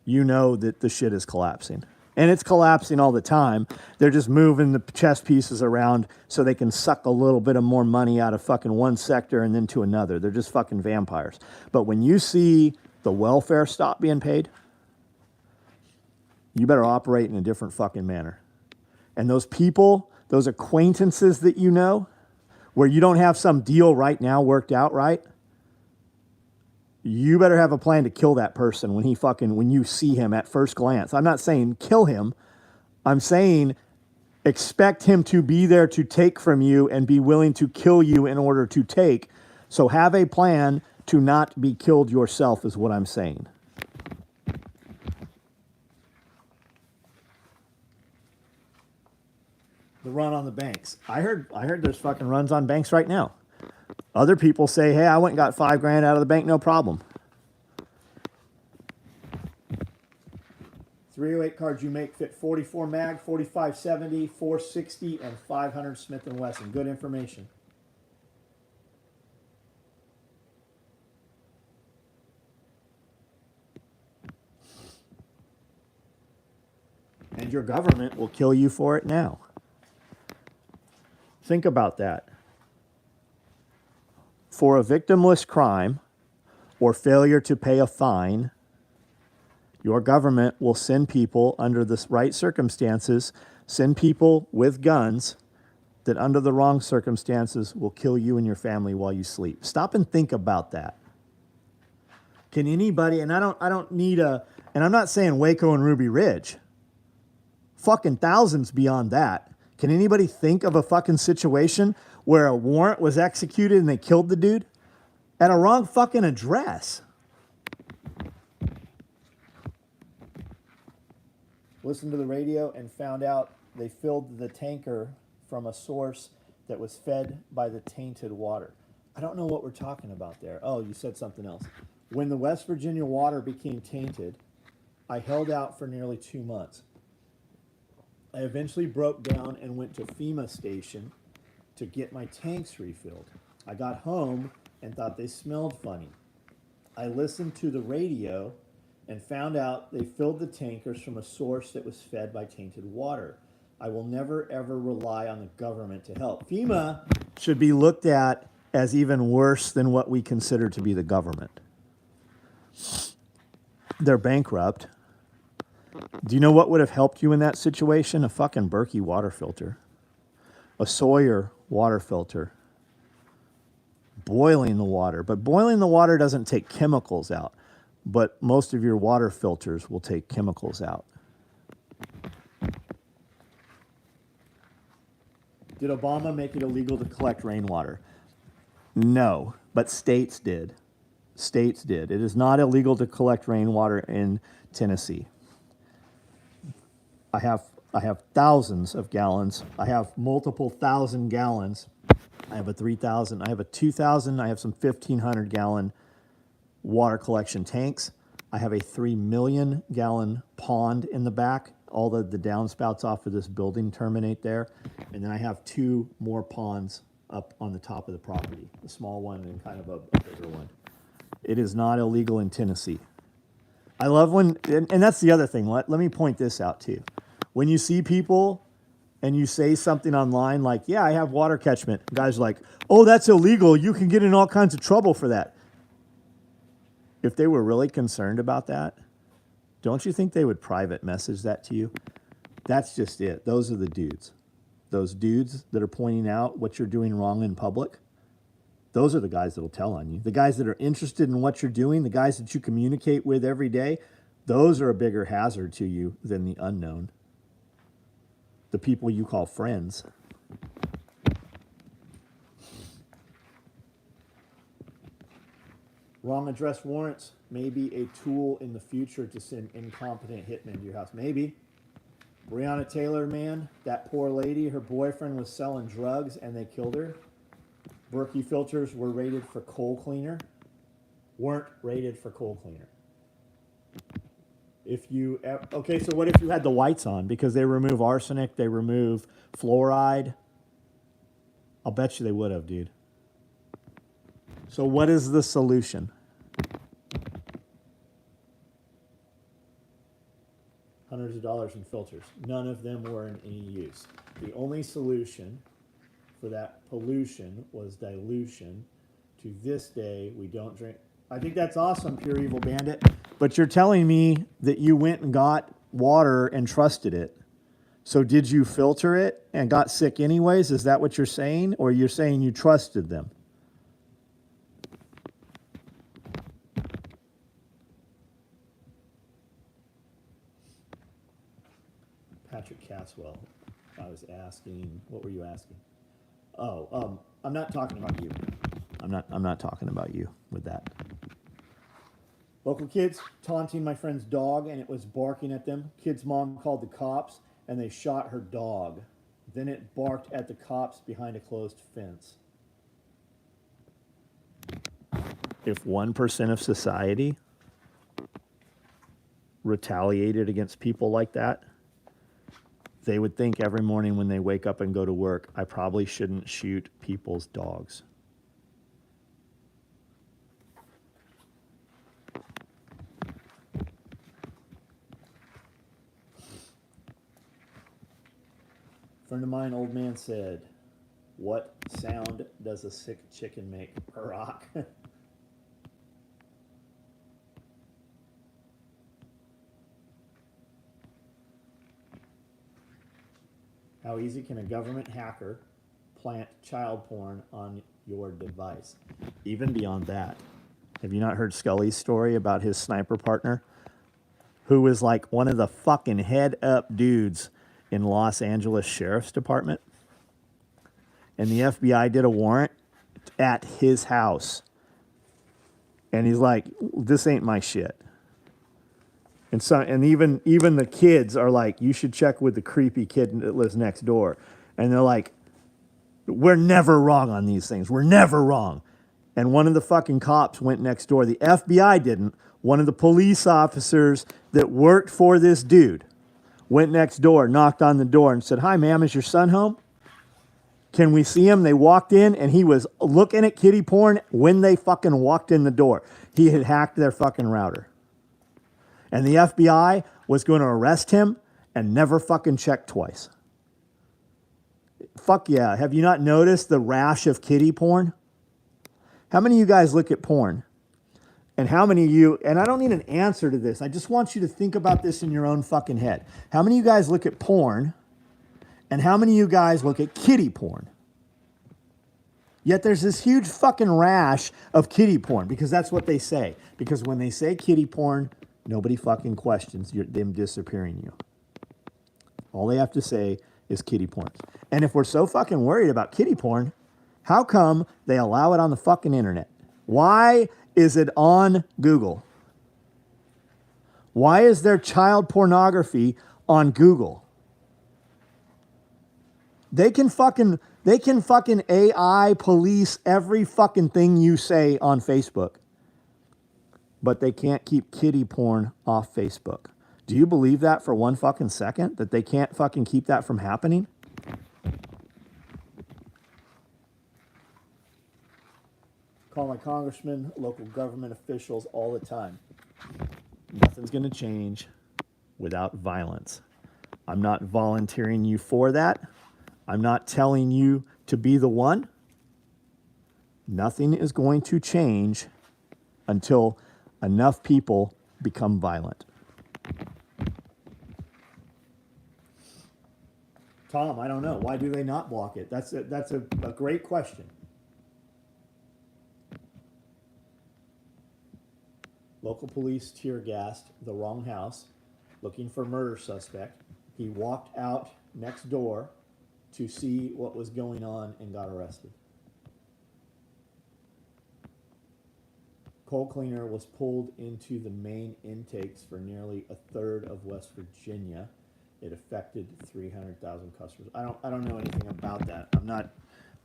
you know that the shit is collapsing. And it's collapsing all the time. They're just moving the chess pieces around so they can suck a little bit of more money out of fucking one sector and then to another. They're just fucking vampires. But when you see the welfare stop being paid, you better operate in a different fucking manner. And those people, those acquaintances that you know, where you don't have some deal right now worked out right, you better have a plan to kill that person when you see him at first glance. I'm not saying kill him. I'm saying expect him to be there to take from you and be willing to kill you in order to take. So have a plan to not be killed yourself is what I'm saying. The run on the banks. I heard there's fucking runs on banks right now. Other people say, hey, I went and got $5,000 out of the bank, no problem. 308 cards you make fit 44 mag, 4570, 460, and 500 Smith & Wesson. Good information. And your government will kill you for it now. Think about that. For a victimless crime or failure to pay a fine, your government will send people under the right circumstances, send people with guns that under the wrong circumstances will kill you and your family while you sleep. Stop and think about that. Can anybody, and I don't need and I'm not saying Waco and Ruby Ridge, fucking thousands beyond that. Can anybody think of a fucking situation where a warrant was executed and they killed the dude at a wrong fucking address? Listened to the radio and found out they filled the tanker from a source that was fed by the tainted water. I don't know what we're talking about there. Oh, you said something else. When the West Virginia water became tainted, I held out for nearly 2 months. I eventually broke down and went to FEMA station to get my tanks refilled. I got home and thought they smelled funny. I listened to the radio and found out they filled the tankers from a source that was fed by tainted water. I will never, ever rely on the government to help. FEMA should be looked at as even worse than what we consider to be the government. They're bankrupt. Do you know what would have helped you in that situation? A fucking Berkey water filter. A Sawyer water filter. Boiling the water. But boiling the water doesn't take chemicals out. But most of your water filters will take chemicals out. Did Obama make it illegal to collect rainwater? No, but states did. States did. It is not illegal to collect rainwater in Tennessee. I have thousands of gallons. I have multiple thousand gallons. I have a 3,000. I have a 2,000. I have some 1,500 gallon water collection tanks. I have a 3 million gallon pond in the back. All the downspouts off of this building terminate there. And then I have 2 more ponds up on the top of the property, a small one and kind of a bigger one. It is not illegal in Tennessee. I love when, and that's the other thing. Let me point this out too. When you see people and you say something online like, yeah, I have water catchment. Guys are like, oh, that's illegal. You can get in all kinds of trouble for that. If they were really concerned about that, don't you think they would private message that to you? That's just it. Those are the dudes. Those dudes that are pointing out what you're doing wrong in public, those are the guys that will tell on you. The guys that are interested in what you're doing, the guys that you communicate with every day, those are a bigger hazard to you than the unknown. The people you call friends. Wrong address warrants may be a tool in the future to send incompetent hitmen to your house. Maybe. Breonna Taylor, man, that poor lady, her boyfriend was selling drugs and they killed her. Berkey filters were rated for coal cleaner. Weren't rated for coal cleaner. Okay, so what if you had the whites on? Because they remove arsenic, they remove fluoride. I'll bet you they would have, dude. So what is the solution? Hundreds of dollars in filters. None of them were in any use. The only solution for that pollution was dilution. To this day, we don't drink. I think that's awesome, Pure Evil Bandit. But you're telling me that you went and got water and trusted it. So did you filter it and got sick anyways? Is that what you're saying? Or you're saying you trusted them? Patrick Caswell, I was asking, what were you asking? Oh, I'm not talking about you. I'm not talking about you with that. Local kids taunting my friend's dog, and it was barking at them. Kid's mom called the cops, and they shot her dog. Then it barked at the cops behind a closed fence. If 1% of society retaliated against people like that, they would think every morning when they wake up and go to work, I probably shouldn't shoot people's dogs. Friend of mine, old man, said, "What sound does a sick chicken make?" Rock. How easy can a government hacker plant child porn on your device? Even beyond that, have you not heard Scully's story about his sniper partner, who was like one of the fucking head up dudes in Los Angeles Sheriff's Department? And the FBI did a warrant at his house. And he's like, this ain't my shit. And so, and even the kids are like, you should check with the creepy kid that lives next door. And they're like, we're never wrong on these things. We're never wrong. And one of the fucking cops went next door. The FBI didn't. One of the police officers that worked for this dude went next door, knocked on the door and said, "Hi, ma'am, is your son home? Can we see him?" They walked in and he was looking at kitty porn when they fucking walked in the door. He had hacked their fucking router. And the FBI was going to arrest him and never fucking check twice. Fuck yeah. Have you not noticed the rash of kitty porn? How many of you guys look at porn? And how many of you, and I don't need an answer to this, I just want you to think about this in your own fucking head. How many of you guys look at porn, and how many of you guys look at kitty porn? Yet there's this huge fucking rash of kitty porn, because that's what they say. Because when they say kitty porn, nobody fucking questions them disappearing you. All they have to say is kitty porn. And if we're so fucking worried about kitty porn, how come they allow it on the fucking internet? Why is it on Google? Why is there child pornography on Google? They can fucking AI police every fucking thing you say on Facebook. But they can't keep kitty porn off Facebook. Do you believe that for one fucking second? That they can't fucking keep that from happening? Call my congressman, local government officials all the time. Nothing's going to change without violence. I'm not volunteering you for that. I'm not telling you to be the one. Nothing is going to change until enough people become violent. Tom, I don't know. Why do they not block it? That's a great question. Local police tear gassed the wrong house looking for murder suspect. He walked out next door to see what was going on and got arrested. Coal cleaner was pulled into the main intakes for nearly a third of West Virginia. It affected 300,000 customers. I don't know anything about that.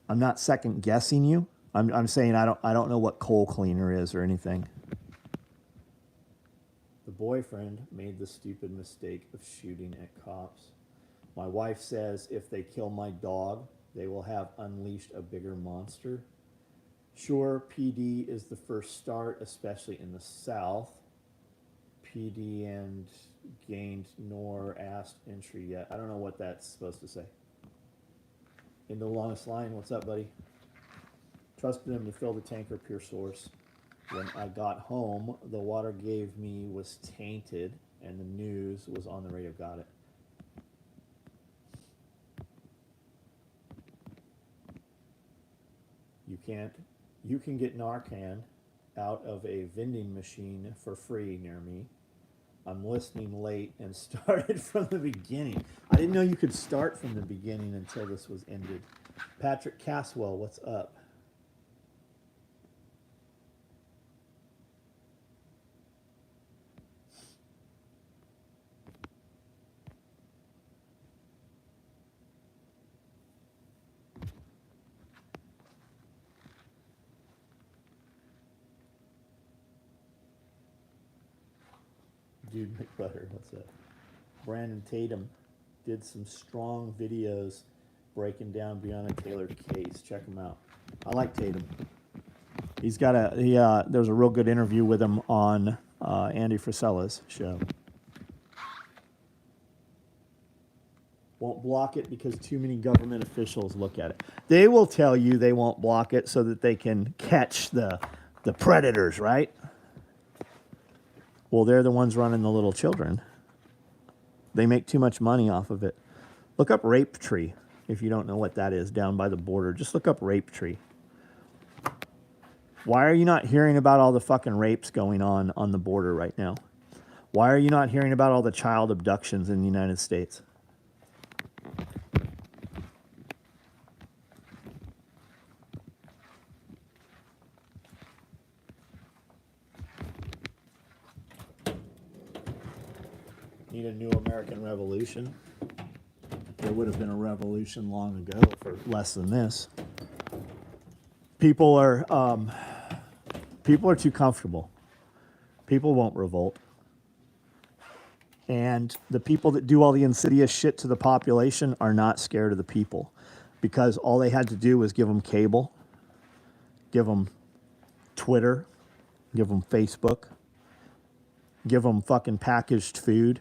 I'm not second guessing you. I'm saying I don't know what coal cleaner is or anything. The boyfriend made the stupid mistake of shooting at cops. My wife says if they kill my dog, they will have unleashed a bigger monster. Sure, PD is the first start, especially in the South. PD and gained nor asked entry yet. I don't know what that's supposed to say. In the longest line, what's up, buddy? Trusted him to fill the tanker, pure source. when I got home, the water gave me was tainted, and the news was on the radio. Got it. You can get Narcan out of a vending machine for free near me. I'm listening late and started from the beginning. I didn't know you could start from the beginning until this was ended. Patrick Caswell, what's up? Dude McButter, what's up? Brandon Tatum did some strong videos breaking down Breonna Taylor's case. Check him out. I like Tatum. He's got there's a real good interview with him on Andy Frisella's show. Won't block it because too many government officials look at it. They will tell you they won't block it so that they can catch the predators, right? Well, they're the ones running the little children. They make too much money off of it. Look up Rape Tree if you don't know what that is down by the border. Just look up Rape Tree. Why are you not hearing about all the fucking rapes going on the border right now? Why are you not hearing about all the child abductions in the United States? Need a new American Revolution? There would have been a revolution long ago for less than this. People are too comfortable. People won't revolt. And the people that do all the insidious shit to the population are not scared of the people, because all they had to do was give them cable, give them Twitter, give them Facebook, give them fucking packaged food.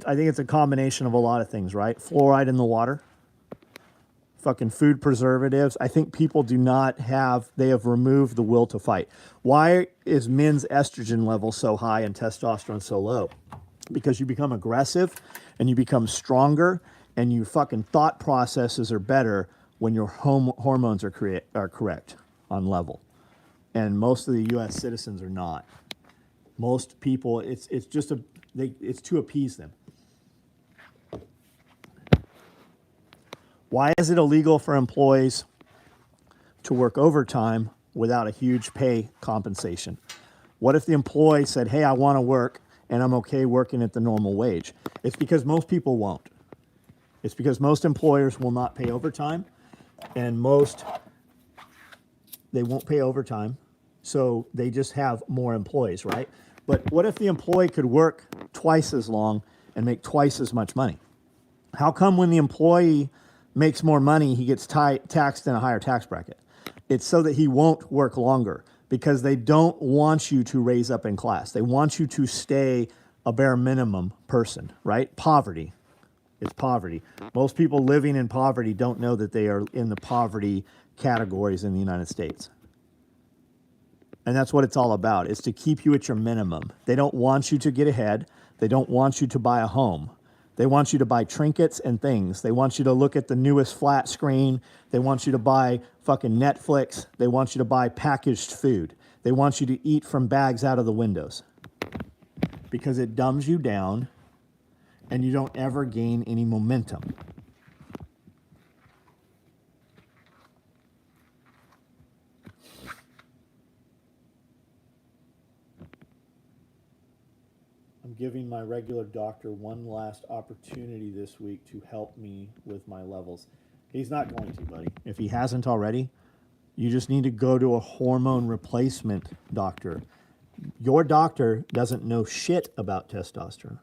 I think it's a combination of a lot of things, right? Fluoride in the water, fucking food preservatives. I think people they have removed the will to fight. Why is men's estrogen level so high and testosterone so low? Because you become aggressive and you become stronger and your fucking thought processes are better when your hormones are correct on level. And most of the U.S. citizens are not. Most people, it's to appease them. Why is it illegal for employees to work overtime without a huge pay compensation? What if the employee said, hey, I want to work and I'm okay working at the normal wage? It's because most people won't. It's because most employers will not pay overtime, and they won't pay overtime, so they just have more employees, right? But what if the employee could work twice as long and make twice as much money? How come when the employee makes more money, he gets taxed in a higher tax bracket? It's so that he won't work longer, because they don't want you to raise up in class. They want you to stay a bare minimum person, right? Poverty. It's poverty. Most people living in poverty don't know that they are in the poverty categories in the United States. And that's what it's all about, is to keep you at your minimum. They don't want you to get ahead. They don't want you to buy a home. They want you to buy trinkets and things. They want you to look at the newest flat screen. They want you to buy fucking Netflix. They want you to buy packaged food. They want you to eat from bags out of the windows, because it dumbs you down and you don't ever gain any momentum. I'm giving my regular doctor one last opportunity this week to help me with my levels. He's not going to, buddy. If he hasn't already, you just need to go to a hormone replacement doctor. Your doctor doesn't know shit about testosterone.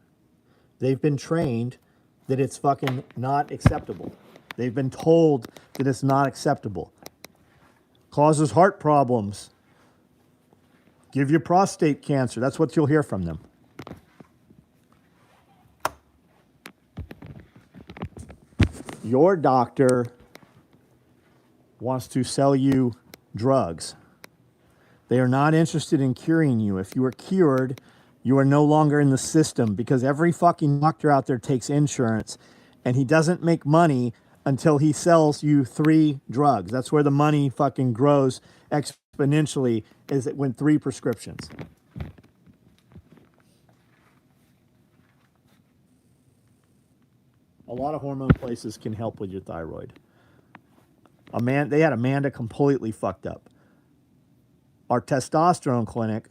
They've been trained that it's fucking not acceptable. They've been told that it's not acceptable. Causes heart problems. Give you prostate cancer. That's what you'll hear from them. Your doctor wants to sell you drugs They are not interested in curing you. If you are cured, you are no longer in the system, because every fucking doctor out there takes insurance, and he doesn't make money until he sells you 3 drugs. That's where the money fucking grows exponentially, is it when 3 prescriptions. A lot of hormone places can help with your thyroid. They had Amanda completely fucked up. Our testosterone clinic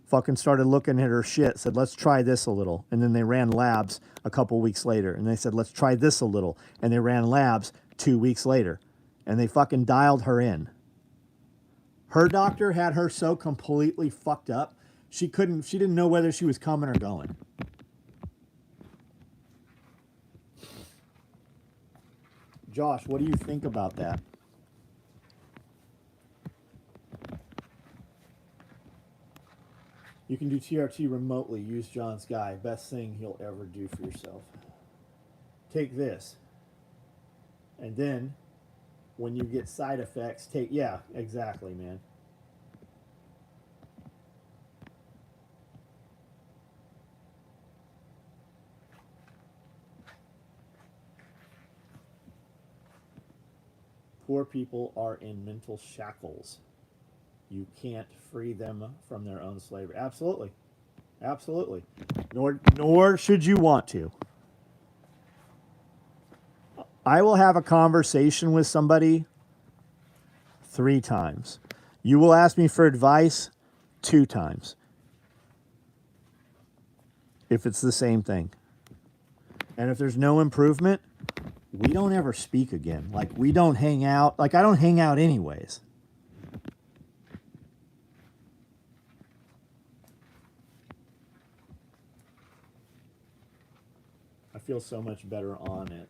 fucking started looking at her shit, said, let's try this a little. And then they ran labs a couple weeks later. And they said, let's try this a little. And they ran labs 2 weeks later. And they fucking dialed her in. Her doctor had her so completely fucked up, she didn't know whether she was coming or going. Josh, what do you think about that? You can do TRT remotely. Use John's guide. Best thing he'll ever do for yourself. Take this. And then, when you get side effects, yeah, exactly, man. Poor people are in mental shackles. You can't free them from their own slavery. Absolutely. Absolutely. Nor should you want to. I will have a conversation with somebody 3 times. You will ask me for advice 2 times. If it's the same thing. And if there's no improvement, we don't ever speak again. Like, we don't hang out. Like, I don't hang out anyways. I feel so much better on it.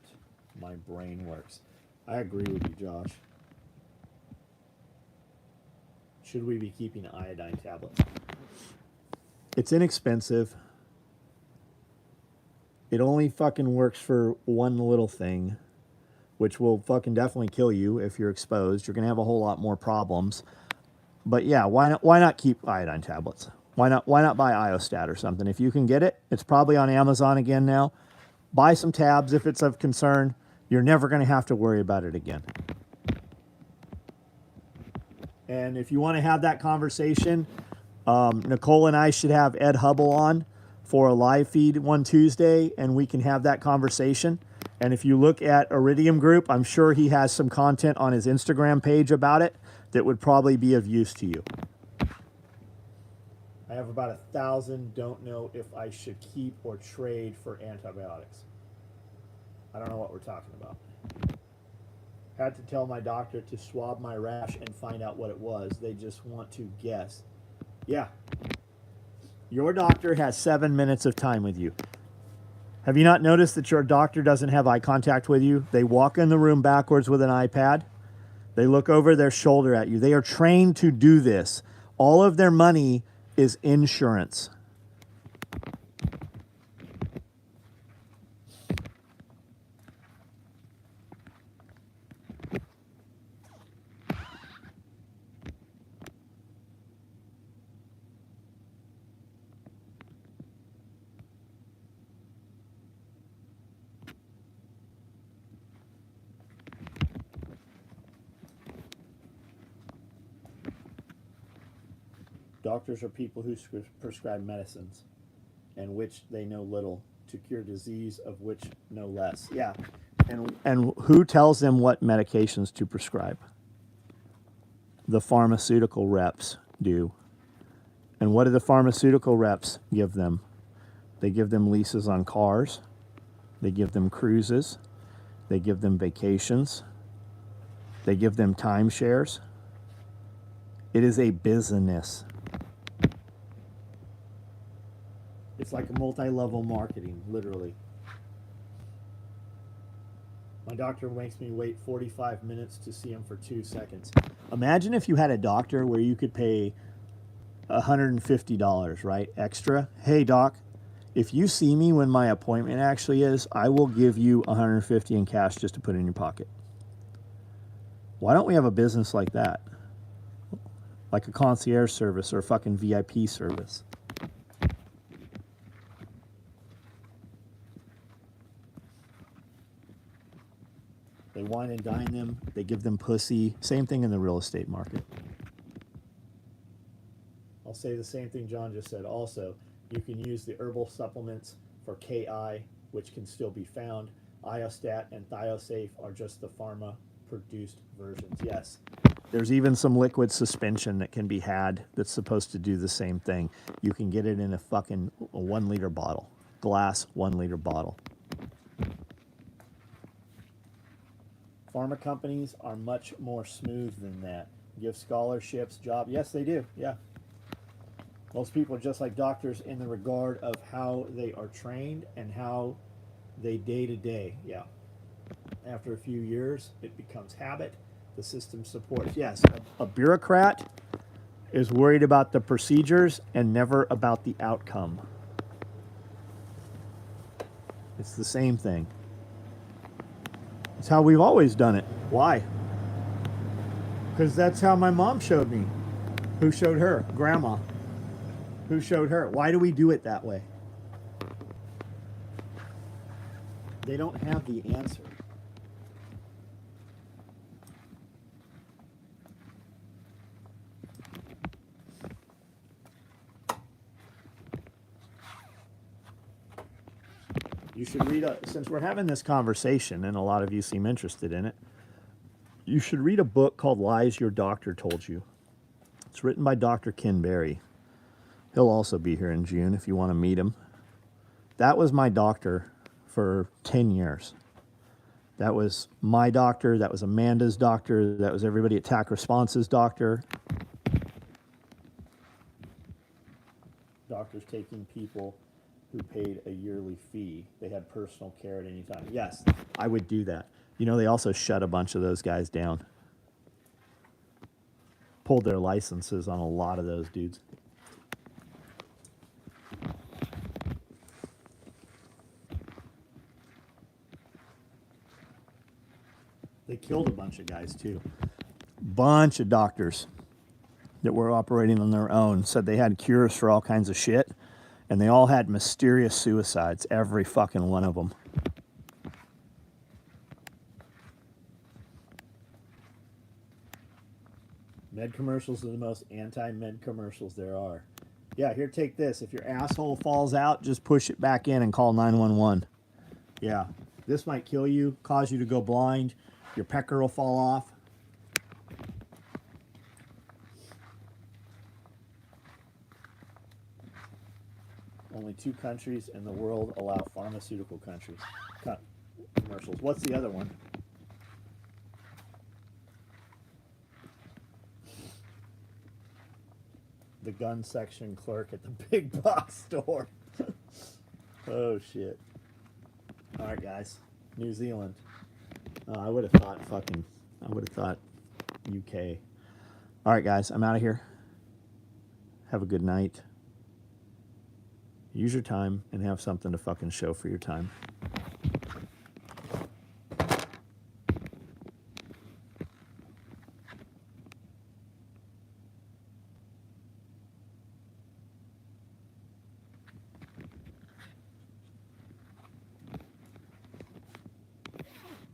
My brain works. I agree with you, Josh. Should we be keeping iodine tablets? It's inexpensive. It only fucking works for one little thing, which will fucking definitely kill you if you're exposed. You're going to have a whole lot more problems. But yeah, why not keep iodine tablets? Why not buy Iostat or something? If you can get it, it's probably on Amazon again now. Buy some tabs if it's of concern. You're never going to have to worry about it again. And if you want to have that conversation, Nicole and I should have Ed Hubble on for a live feed one Tuesday, and we can have that conversation. And if you look at Iridium Group, I'm sure he has some content on his Instagram page about it that would probably be of use to you. I have about 1,000, don't know if I should keep or trade for antibiotics. I don't know what we're talking about. Had to tell my doctor to swab my rash and find out what it was. They just want to guess. Yeah. Your doctor has 7 minutes of time with you. Have you not noticed that your doctor doesn't have eye contact with you? They walk in the room backwards with an iPad. They look over their shoulder at you. They are trained to do this. All of their money is insurance. Doctors are people who prescribe medicines, and which they know little, to cure disease of which know less. Yeah. And who tells them what medications to prescribe? The pharmaceutical reps do. And what do the pharmaceutical reps give them? They give them leases on cars. They give them cruises. They give them vacations. They give them timeshares. It is a business. It's like a multi-level marketing, literally. My doctor makes me wait 45 minutes to see him for 2 seconds. Imagine if you had a doctor where you could pay $150, right? Extra. Hey, doc, if you see me when my appointment actually is, I will give you $150 in cash just to put in your pocket. Why don't we have a business like that? like a concierge service or a fucking VIP service. They wine and dine them. They give them pussy. Same thing in the real estate market. I'll say the same thing John just said. Also, you can use the herbal supplements for KI, which can still be found. Iostat and Thiosafe are just the pharma-produced versions. Yes, there's even some liquid suspension that can be had that's supposed to do the same thing. You can get it in a fucking 1 liter bottle, glass 1 liter bottle. Pharma companies are much more smooth than that. Give scholarships, job. Yes, they do. Yeah. Most people are just like doctors in the regard of how they are trained and how they day to day. Yeah. After a few years, it becomes habit. The system supports. Yes, a bureaucrat is worried about the procedures and never about the outcome. It's the same thing. It's how we've always done it. Why? Because that's how my mom showed me. Who showed her? Grandma. Who showed her? Why do we do it that way? They don't have the answer. You should read since we're having this conversation and a lot of you seem interested in it, you should read a book called Lies Your Doctor Told You. It's written by Dr. Ken Berry. He'll also be here in June if you want to meet him. That was my doctor for 10 years. That was my doctor. That was Amanda's doctor. That was everybody at TAC Response's doctor. Doctors taking people who paid a yearly fee. They had personal care at any time. Yes, I would do that. You know, they also shut a bunch of those guys down. Pulled their licenses on a lot of those dudes. They killed a bunch of guys too. Bunch of doctors that were operating on their own said they had cures for all kinds of shit, and they all had mysterious suicides, every fucking one of them. Med commercials are the most anti-med commercials there are. Yeah, here, take this. If your asshole falls out, just push it back in and call 911. Yeah, this might kill you, cause you to go blind. Your pecker will fall off. Only 2 countries in the world allow pharmaceutical commercials. What's the other one? The gun section clerk at the big box store. Oh, shit. All right, guys. New Zealand. I would have thought UK. All right, guys. I'm out of here. Have a good night. Use your time and have something to fucking show for your time.